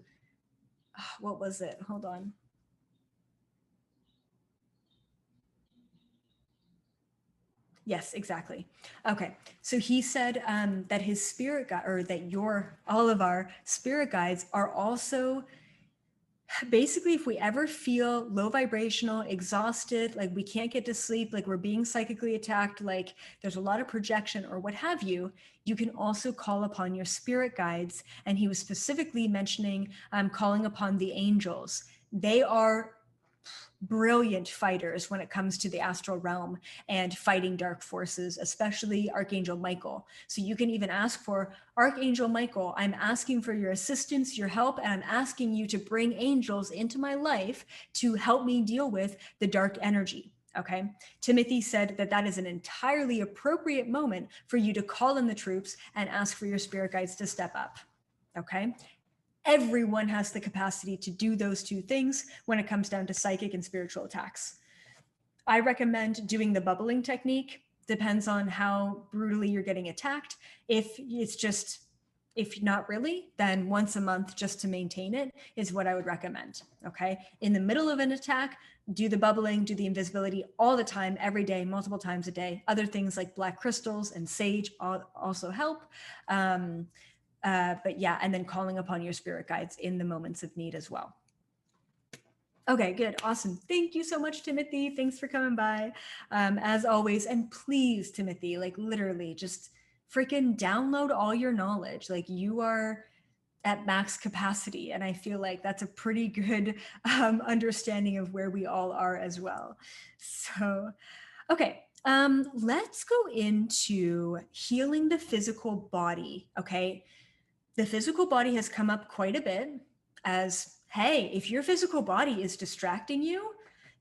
What was it? Hold on. Yes, exactly. Okay. So he said that his spirit guide, or that all of our spirit guides are also basically, if we ever feel low vibrational, exhausted, like we can't get to sleep, like we're being psychically attacked, like there's a lot of projection or what have you, you can also call upon your spirit guides. And he was specifically mentioning calling upon the angels. They are brilliant fighters when it comes to the astral realm and fighting dark forces, especially Archangel Michael. So you can even ask for, Archangel Michael, I'm asking for your assistance, your help, and I'm asking you to bring angels into my life to help me deal with the dark energy. Okay. Timothy said that that is an entirely appropriate moment for you to call in the troops and ask for your spirit guides to step up. Okay. Everyone has the capacity to do those two things when it comes down to psychic and spiritual attacks. I recommend doing the bubbling technique. Depends on how brutally you're getting attacked. If not really, then once a month just to maintain it is what I would recommend, okay? In the middle of an attack, do the bubbling, do the invisibility all the time, every day, multiple times a day. Other things like black crystals and sage also help. But yeah, and then calling upon your spirit guides in the moments of need as well. Okay, good. Awesome. Thank you so much, Timothy. Thanks for coming by. As always, and please, Timothy, like literally just freaking download all your knowledge. Like you are at max capacity. And I feel like that's a pretty good understanding of where we all are as well. So, okay. Let's go into healing the physical body. Okay. The physical body has come up quite a bit as, hey, if your physical body is distracting you,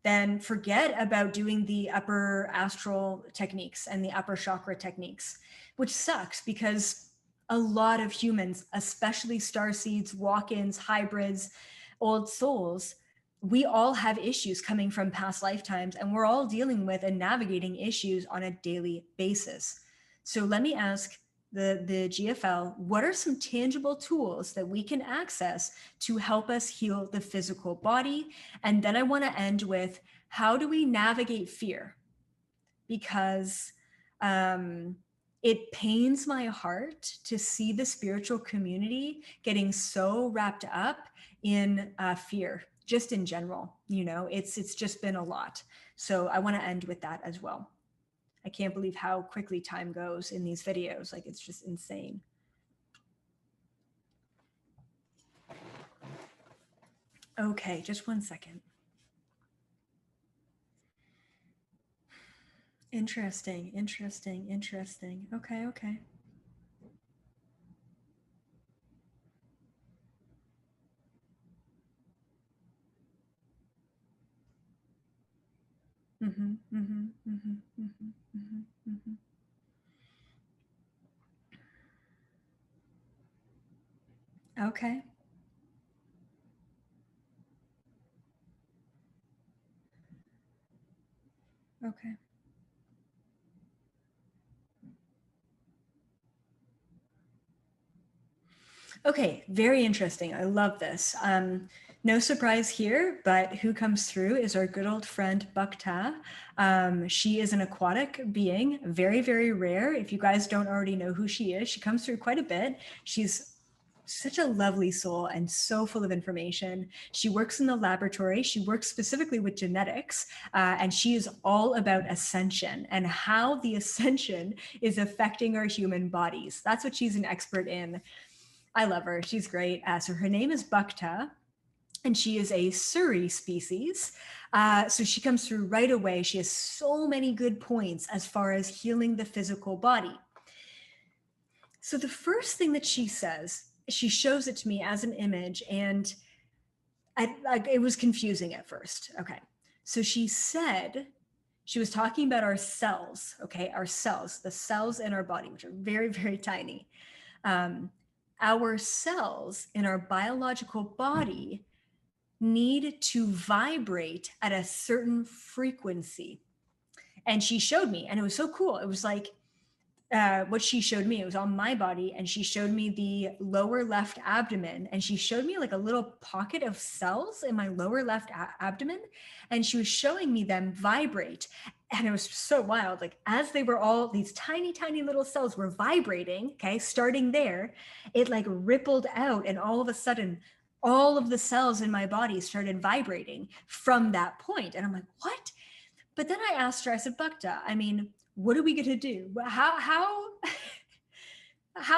then forget about doing the upper astral techniques and the upper chakra techniques, which sucks because a lot of humans, especially starseeds, walk-ins, hybrids, old souls, we all have issues coming from past lifetimes, and we're all dealing with and navigating issues on a daily basis. So let me ask the GFL, what are some tangible tools that we can access to help us heal the physical body? And then I want to end with, how do we navigate fear? Because it pains my heart to see the spiritual community getting so wrapped up in fear, just in general. You know, it's just been a lot. So I want to end with that as well. I can't believe how quickly time goes in these videos. Like, it's just insane. Okay, just one second. Interesting, interesting, interesting. Okay, okay. Mm-hmm, mm-hmm, mm-hmm, mm-hmm, mm-hmm, mm-hmm. Okay, okay. Okay, very interesting. I love this. No surprise here, but who comes through is our good old friend Bhakta. She is an aquatic being, very, very rare. If you guys don't already know who she is, she comes through quite a bit. She's such a lovely soul and so full of information. She works in the laboratory. She works specifically with genetics, and she is all about ascension and how the ascension is affecting our human bodies. That's what she's an expert in. I love her. She's great. So her name is Bhakta, and she is a Surrey species. So she comes through right away. She has so many good points as far as healing the physical body. So the first thing that she says, she shows it to me as an image, and it was confusing at first. Okay. So she said, she was talking about our cells, okay, our cells, the cells in our body, which are very, very tiny. Our cells in our biological body need to vibrate at a certain frequency. And she showed me, and it was so cool. It was like, what she showed me, it was on my body, and she showed me the lower left abdomen, and she showed me like a little pocket of cells in my lower left abdomen, and she was showing me them vibrate. And it was so wild. Like, as they were all, these tiny, tiny little cells were vibrating, okay, starting there, it like rippled out, and all of a sudden, all of the cells in my body started vibrating from that point. And I'm like, what? But then I asked her, I said, Bhakta, I mean, what are we going to do? How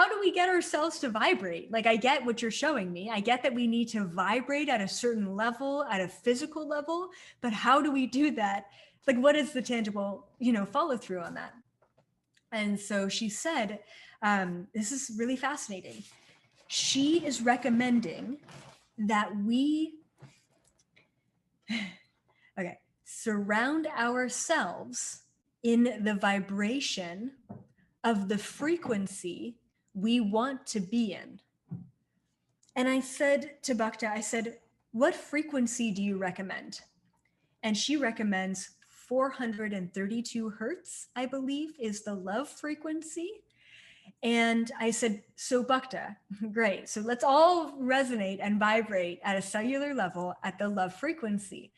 do we get ourselves to vibrate? Like, I get what you're showing me. I get that we need to vibrate at a certain level, at a physical level, but how do we do that? Like, what is the tangible, follow through on that? And so she said, this is really fascinating. She is recommending that we, okay, surround ourselves in the vibration of the frequency we want to be in. And I said to Bhakta, I said, what frequency do you recommend? And she recommends 432 hertz, I believe, is the love frequency. And I said, so Bhakta, great. So let's all resonate and vibrate at a cellular level at the love frequency.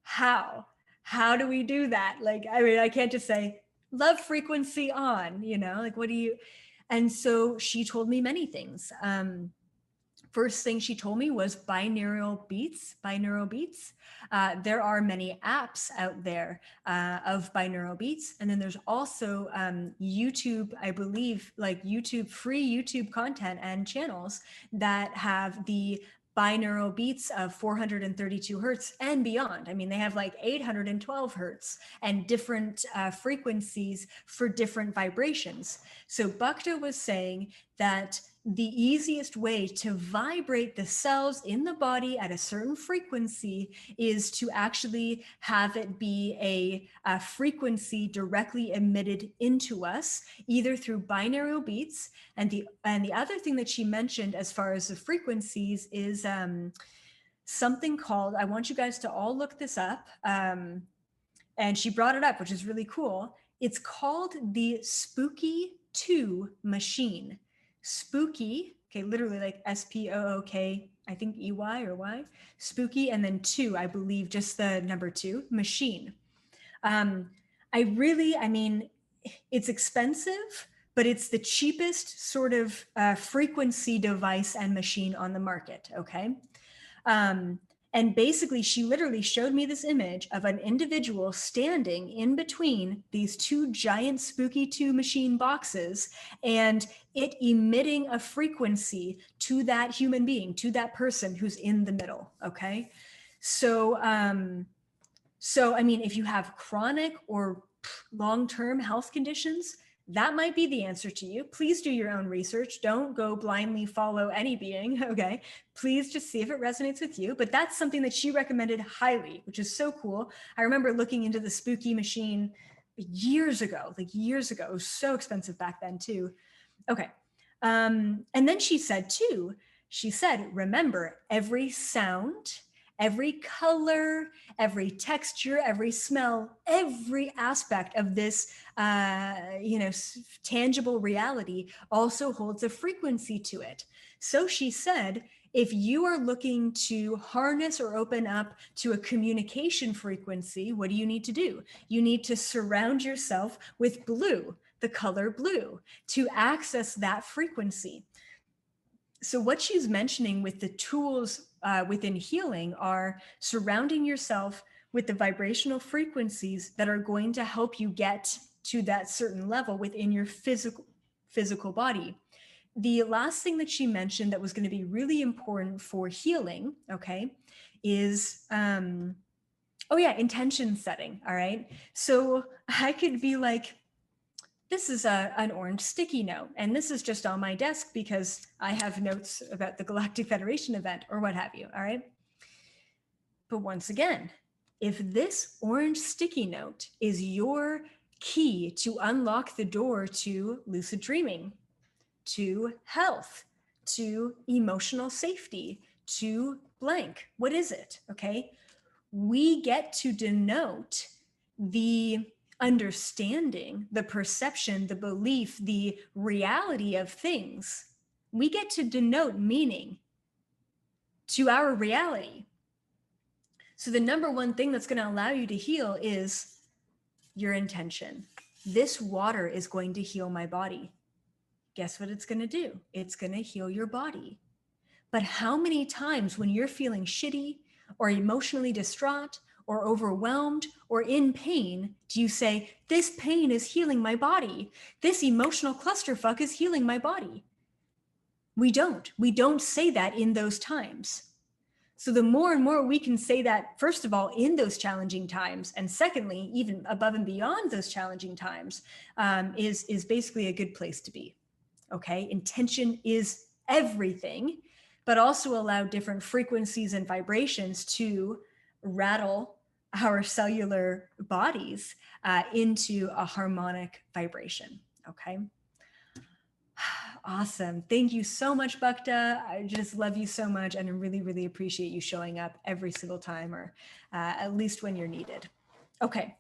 How do we do that? Like, I mean, I can't just say love frequency on, like, what do you? And so she told me many things. First thing she told me was binaural beats. There are many apps out there of binaural beats. And then there's also YouTube, I believe, like free YouTube content and channels that have the binaural beats of 432 hertz and beyond. I mean, they have like 812 hertz and different frequencies for different vibrations. So Bhakta was saying that the easiest way to vibrate the cells in the body at a certain frequency is to actually have it be a frequency directly emitted into us, either through binaural beats. And the other thing that she mentioned as far as the frequencies is something called, I want you guys to all look this up. And she brought it up, which is really cool. It's called the Spooky 2 machine. Spooky, okay, literally like SPOOK, I think EY or Y, spooky, and then 2, I believe, just the number 2, machine. I mean, it's expensive, but it's the cheapest sort of frequency device and machine on the market, okay? And basically, she literally showed me this image of an individual standing in between these two giant Spooky 2 machine boxes and it emitting a frequency to that human being, to that person who's in the middle, okay? So, I mean, if you have chronic or long-term health conditions, that might be the answer to you. Please do your own research. Don't go blindly follow any being, okay? Please just see if it resonates with you. But that's something that she recommended highly, which is so cool. I remember looking into the spooky machine years ago, like years ago. It was so expensive back then too. Okay. And then she said too, she said, remember, every sound, every color, every texture, every smell, every aspect of this, tangible reality also holds a frequency to it. So she said, if you are looking to harness or open up to a communication frequency, what do you need to do? You need to surround yourself with blue, the color blue, to access that frequency. So what she's mentioning with the tools within healing are surrounding yourself with the vibrational frequencies that are going to help you get to that certain level within your physical body. The last thing that she mentioned that was going to be really important for healing, okay, is intention setting. All right. So I could be like, this is an orange sticky note, and this is just on my desk because I have notes about the Galactic Federation event or what have you, all right? But once again, if this orange sticky note is your key to unlock the door to lucid dreaming, to health, to emotional safety, to blank, what is it, okay? We get to denote the understanding, the perception, the belief, the reality of things. We get to denote meaning to our reality. So the number one thing that's going to allow you to heal is your intention. This water is going to heal my body. Guess what it's going to do? It's going to heal your body. But how many times when you're feeling shitty or emotionally distraught or overwhelmed or in pain do you say, this pain is healing my body? This emotional clusterfuck is healing my body? We don't say that in those times. So the more and more we can say that, first of all, in those challenging times, and secondly, even above and beyond those challenging times, is basically a good place to be. Okay, intention is everything, but also allow different frequencies and vibrations to rattle our cellular bodies into a harmonic vibration. Okay. Awesome. Thank you so much, Bhakta. I just love you so much and I really, really appreciate you showing up every single time, or at least when you're needed. Okay,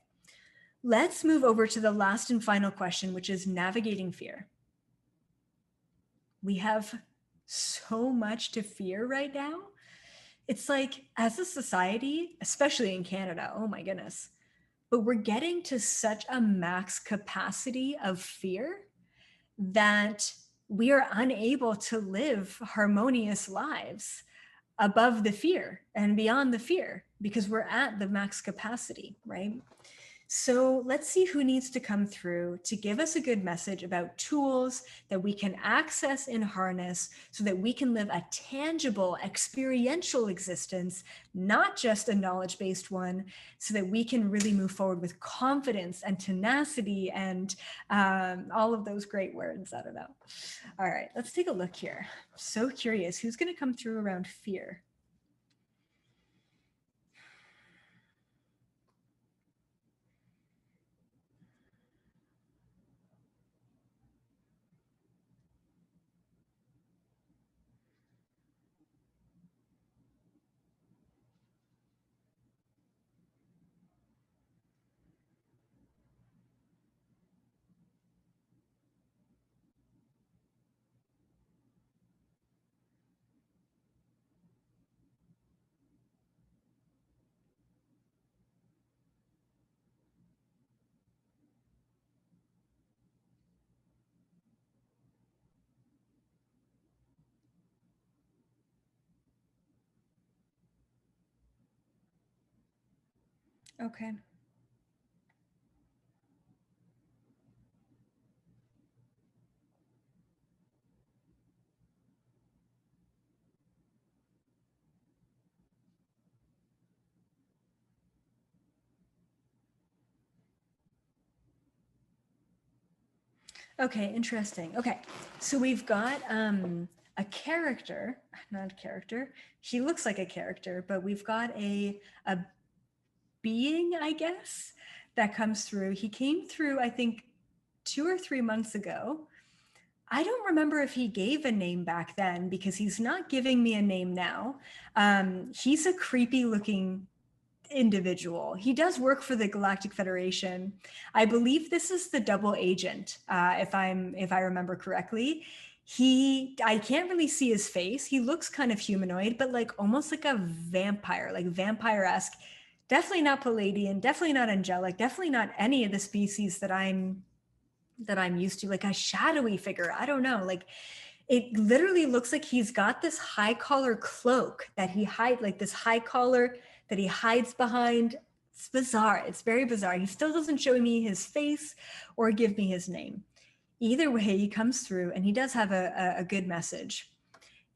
let's move over to the last and final question, which is navigating fear. We have so much to fear right now. It's like, as a society, especially in Canada, oh my goodness, but we're getting to such a max capacity of fear that we are unable to live harmonious lives above the fear and beyond the fear because we're at the max capacity, right? So let's see who needs to come through to give us a good message about tools that we can access and harness so that we can live a tangible, experiential existence, not just a knowledge-based one, so that we can really move forward with confidence and tenacity and all of those great words. I don't know. All right, let's take a look here. I'm so curious, who's going to come through around fear? Okay. Okay, interesting. Okay, so we've got a character, not a character. She looks like a character, but we've got a being, I guess, that comes through. He came through, I think, 2 or 3 months ago. I don't remember if he gave a name back then because he's not giving me a name now. He's a creepy looking individual. He does work for the Galactic Federation. I believe this is the double agent, if I remember correctly. I can't really see his face. He looks kind of humanoid, but like almost like a vampire, like vampire-esque. Definitely not Palladian, definitely not angelic, definitely not any of the species that I'm used to, like a shadowy figure. I don't know. Like it literally looks like he's got this high collar cloak that he hides, like this high collar that he hides behind. It's bizarre. It's very bizarre. He still doesn't show me his face or give me his name. Either way, he comes through and he does have a good message.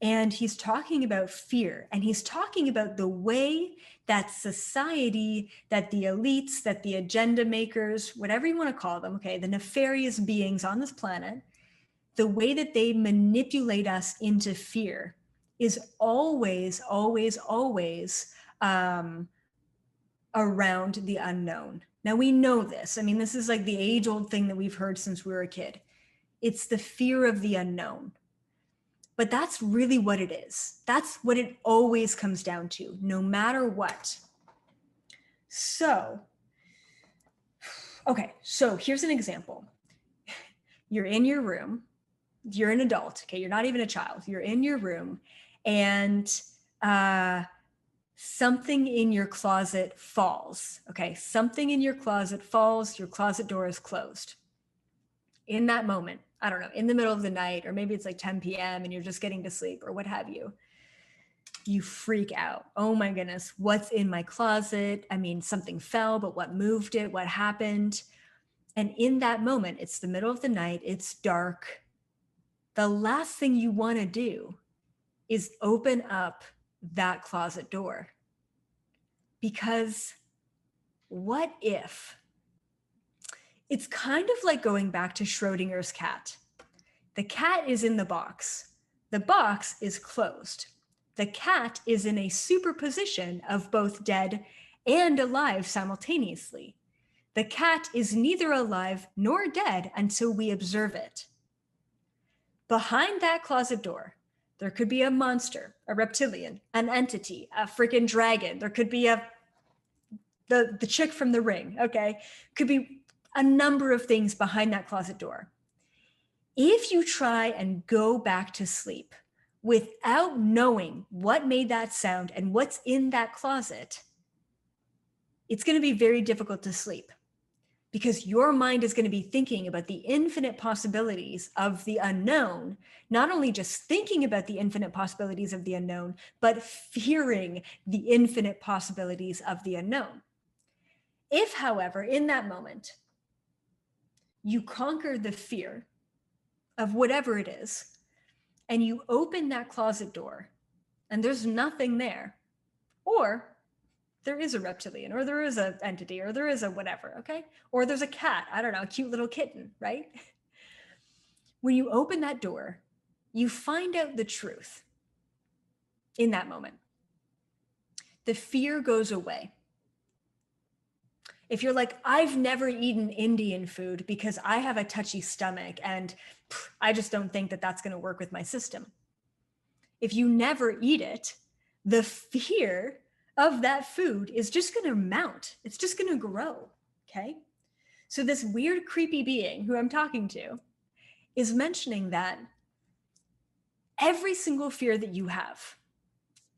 And he's talking about fear, and he's talking about the way that society, that the elites, that the agenda makers, whatever you want to call them, okay, the nefarious beings on this planet, the way that they manipulate us into fear is always, always, always around the unknown. Now we know this. I mean, this is like the age-old thing that we've heard since we were a kid. It's the fear of the unknown. But that's really what it is. That's what it always comes down to, no matter what. So, okay, so here's an example. You're in your room, you're an adult, okay, you're not even a child, you're in your room, and something in your closet falls, okay? Something in your closet falls, your closet door is closed. In that moment, I don't know, in the middle of the night, or maybe it's like 10 p.m. and you're just getting to sleep or what have you, you freak out. Oh my goodness, what's in my closet? I mean, something fell, but what moved it? What happened? And in that moment, it's the middle of the night, it's dark. The last thing you want to do is open up that closet door. Because what if? It's kind of like going back to Schrodinger's cat. The cat is in the box. The box is closed. The cat is in a superposition of both dead and alive simultaneously. The cat is neither alive nor dead until we observe it. Behind that closet door, there could be a monster, a reptilian, an entity, a freaking dragon. There could be the chick from The Ring, okay? Could be a number of things behind that closet door. If you try and go back to sleep without knowing what made that sound and what's in that closet, it's going to be very difficult to sleep because your mind is going to be thinking about the infinite possibilities of the unknown, not only just thinking about the infinite possibilities of the unknown, but fearing the infinite possibilities of the unknown. If, however, in that moment, you conquer the fear of whatever it is, and you open that closet door, and there's nothing there, or there is a reptilian, or there is an entity, or there is a whatever, okay? Or there's a cat, I don't know, a cute little kitten, right? When you open that door, you find out the truth in that moment. The fear goes away. If you're like, I've never eaten Indian food because I have a touchy stomach and I just don't think that that's going to work with my system. If you never eat it, the fear of that food is just going to mount. It's just going to grow. Okay. So this weird, creepy being who I'm talking to is mentioning that every single fear that you have,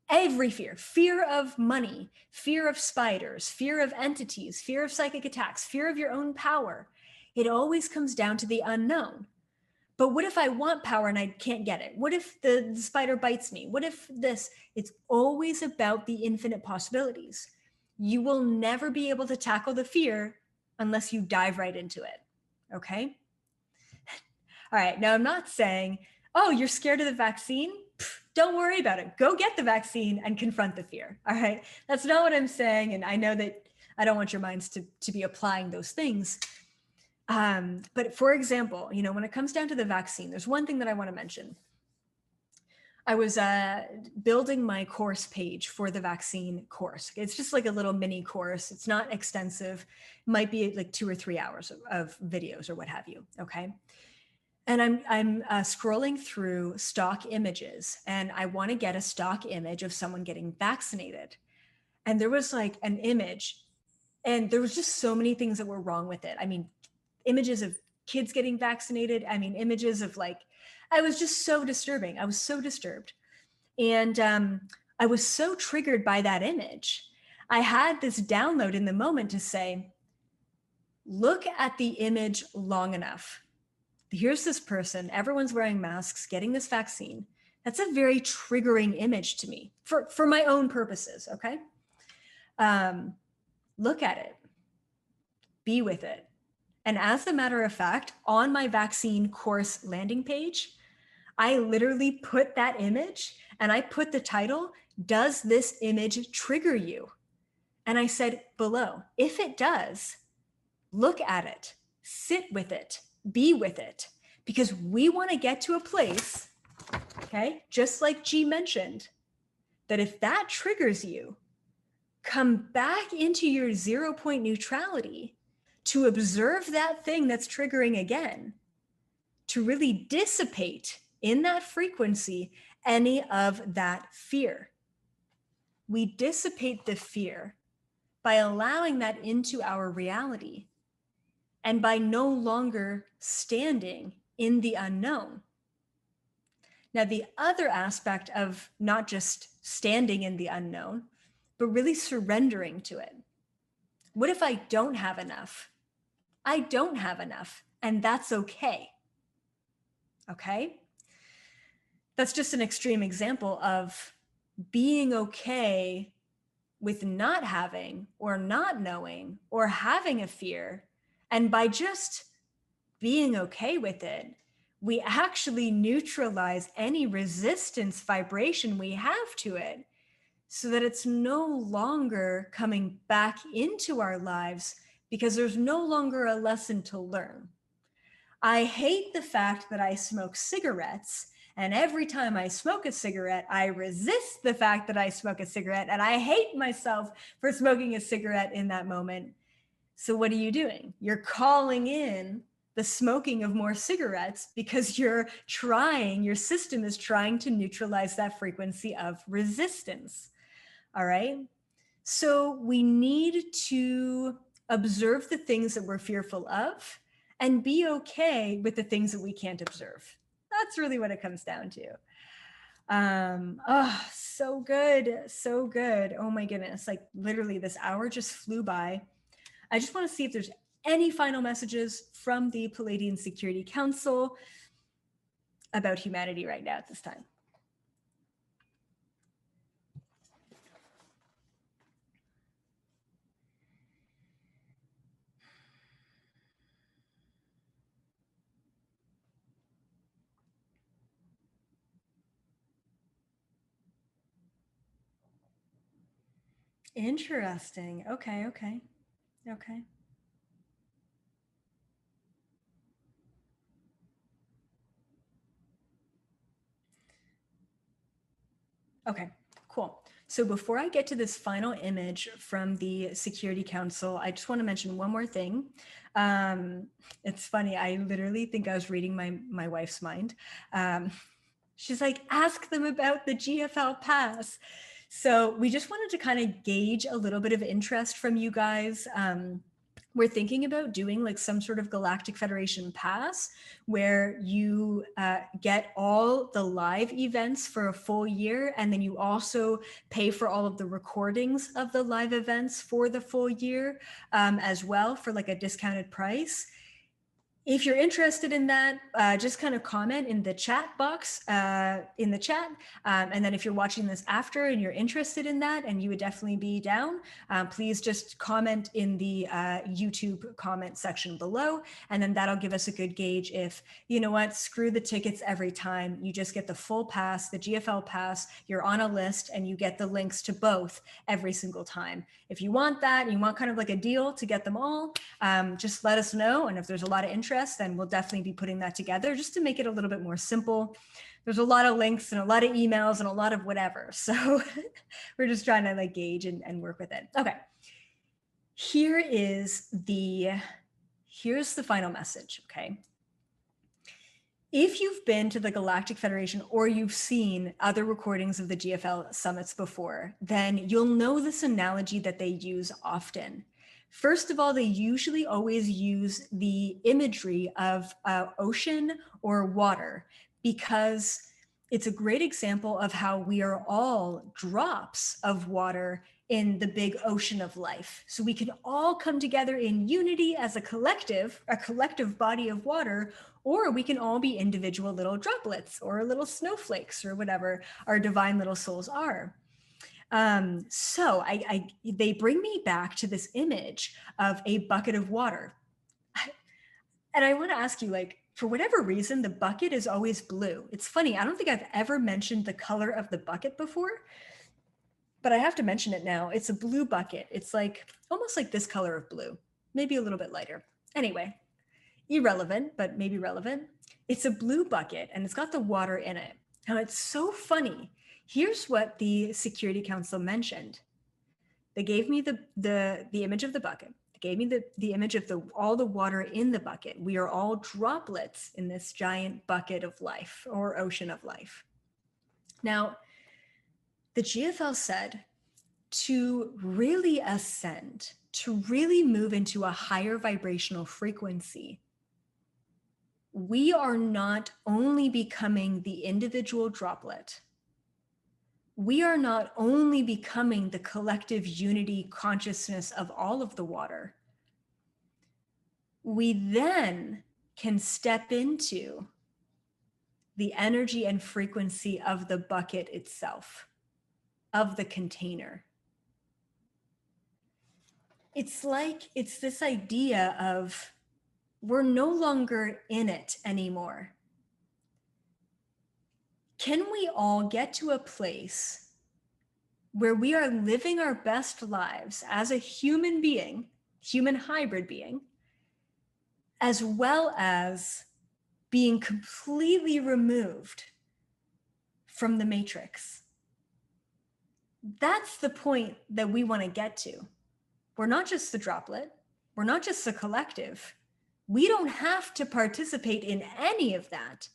every fear of money, fear of spiders, fear of entities, fear of psychic attacks, fear of your own power, it always comes down to the unknown. But what if I want power and I can't get it? What if the spider bites me? What if this? It's always about the infinite possibilities. You will never be able to tackle the fear unless you dive right into it. Okay? All right. Now, I'm not saying, oh, you're scared of the vaccine? Pff, don't worry about it. Go get the vaccine and confront the fear. All right. That's not what I'm saying. And I know that I don't want your minds to be applying those things. But for example, when it comes down to the vaccine, there's one thing that I want to mention. I was building my course page for the vaccine course. It's just like a little mini course. It's not extensive. It might be like 2 or 3 hours of videos or what have you. Okay. And I'm scrolling through stock images, and I want to get a stock image of someone getting vaccinated. And there was like an image, and there was just so many things that were wrong with it. I mean, images of kids getting vaccinated. I mean, images of I was just so disturbing. I was so disturbed. And I was so triggered by that image. I had this download in the moment to say, look at the image long enough. Here's this person, everyone's wearing masks, getting this vaccine. That's a very triggering image to me for my own purposes, okay? Look at it, be with it. And as a matter of fact, on my vaccine course landing page, I literally put that image and I put the title, does this image trigger you? And I said below, if it does, look at it, sit with it, be with it, because we want to get to a place, okay, just like G mentioned, that if that triggers you, come back into your 0 point neutrality to observe that thing that's triggering again, to really dissipate in that frequency any of that fear. We dissipate the fear by allowing that into our reality and by no longer standing in the unknown. Now, the other aspect of not just standing in the unknown, but really surrendering to it. What if I don't have enough? I don't have enough, and that's okay. Okay? That's just an extreme example of being okay with not having or not knowing or having a fear. And by just being okay with it, we actually neutralize any resistance vibration we have to it so that it's no longer coming back into our lives because there's no longer a lesson to learn. I hate the fact that I smoke cigarettes, and every time I smoke a cigarette, I resist the fact that I smoke a cigarette, and I hate myself for smoking a cigarette in that moment. So what are you doing? You're calling in the smoking of more cigarettes because your system is trying to neutralize that frequency of resistance. All right. So we need to observe the things that we're fearful of and be okay with the things that we can't observe. That's really what it comes down to. Oh, so good. So good. Oh my goodness. Like literally this hour just flew by. I just want to see if there's any final messages from the Palladian Security Council about humanity right now at this time. Interesting. Okay. Okay, cool. So before I get to this final image from the Security Council, I just want to mention one more thing. It's funny, I literally think I was reading my wife's mind. She's like, ask them about the GFL pass. So we just wanted to kind of gauge a little bit of interest from you guys. We're thinking about doing like some sort of Galactic Federation pass where you get all the live events for a full year, and then you also pay for all of the recordings of the live events for the full year as well for like a discounted price. If you're interested in that, just kind of comment in the chat box in the chat. And then if you're watching this after and you're interested in that and you would definitely be down, please just comment in the YouTube comment section below. And then that'll give us a good gauge if, you know what, screw the tickets every time. You just get the full pass, the GFL pass, you're on a list and you get the links to both every single time. If you want that, you want kind of like a deal to get them all, just let us know. And if there's a lot of interest, then we'll definitely be putting that together just to make it a little bit more simple. There's a lot of links and a lot of emails and a lot of whatever. So we're just trying to like gauge and work with it. Okay. Here's the final message. Okay. If you've been to the Galactic Federation or you've seen other recordings of the GFL summits before, then you'll know this analogy that they use often. First of all, they usually always use the imagery of ocean or water because it's a great example of how we are all drops of water in the big ocean of life. So we can all come together in unity as a collective body of water, or we can all be individual little droplets or little snowflakes or whatever our divine little souls are. So they bring me back to this image of a bucket of water. And I want to ask you, like, for whatever reason, the bucket is always blue. It's funny. I don't think I've ever mentioned the color of the bucket before, but I have to mention it now. It's a blue bucket. It's like almost like this color of blue, maybe a little bit lighter. Anyway, irrelevant, but maybe relevant. It's a blue bucket and it's got the water in it. Now it's so funny. Here's what the Security Council mentioned. They gave me the image of the bucket. They gave me the image of all the water in the bucket. We are all droplets in this giant bucket of life or ocean of life. Now, the GFL said to really ascend, to really move into a higher vibrational frequency, we are not only becoming the individual droplet, we are not only becoming the collective unity consciousness of all of the water, we then can step into the energy and frequency of the bucket itself, of the container. It's this idea of we're no longer in it anymore. Can we all get to a place where we are living our best lives as a human being, human hybrid being, as well as being completely removed from the matrix? That's the point that we want to get to. We're not just the droplet. We're not just the collective. We don't have to participate in any of that.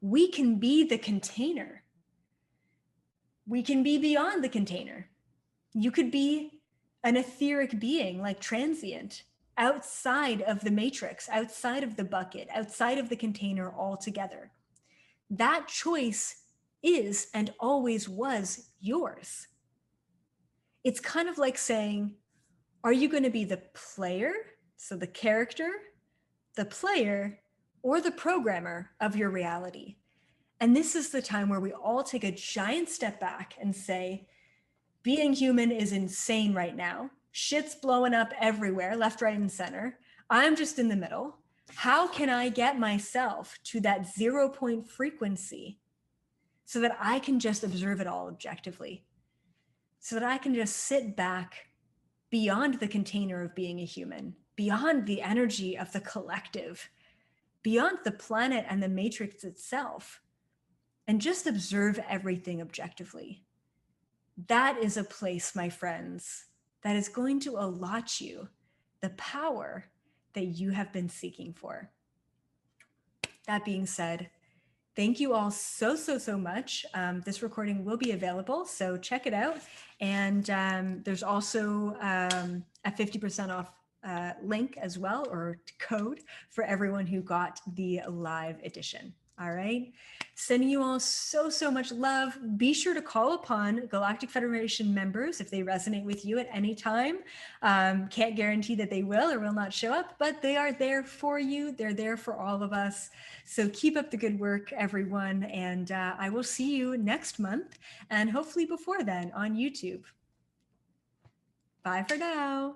We can be the container. We can be beyond the container. You could be an etheric being like transient, outside of the matrix, outside of the bucket, outside of the container altogether. That choice is and always was yours. It's kind of like saying, are you going to be the player, so the character, the player, or the programmer of your reality? And this is the time where we all take a giant step back and say, being human is insane right now. Shit's blowing up everywhere, left, right, and center. I'm just in the middle. How can I get myself to that 0 point frequency so that I can just observe it all objectively? So that I can just sit back beyond the container of being a human, beyond the energy of the collective, beyond the planet and the matrix itself, and just observe everything objectively. That is a place, my friends, that is going to allot you the power that you have been seeking for. That being said, thank you all so much. This recording will be available, so check it out. And there's also a 50% off link as well, or code, for everyone who got the live edition. All right. Sending you all so much love. Be sure to call upon Galactic Federation members if they resonate with you at any time. Can't guarantee that they will or will not show up, but they are there for you. They're there for all of us. So keep up the good work, everyone. And I will see you next month and hopefully before then on YouTube. Bye for now.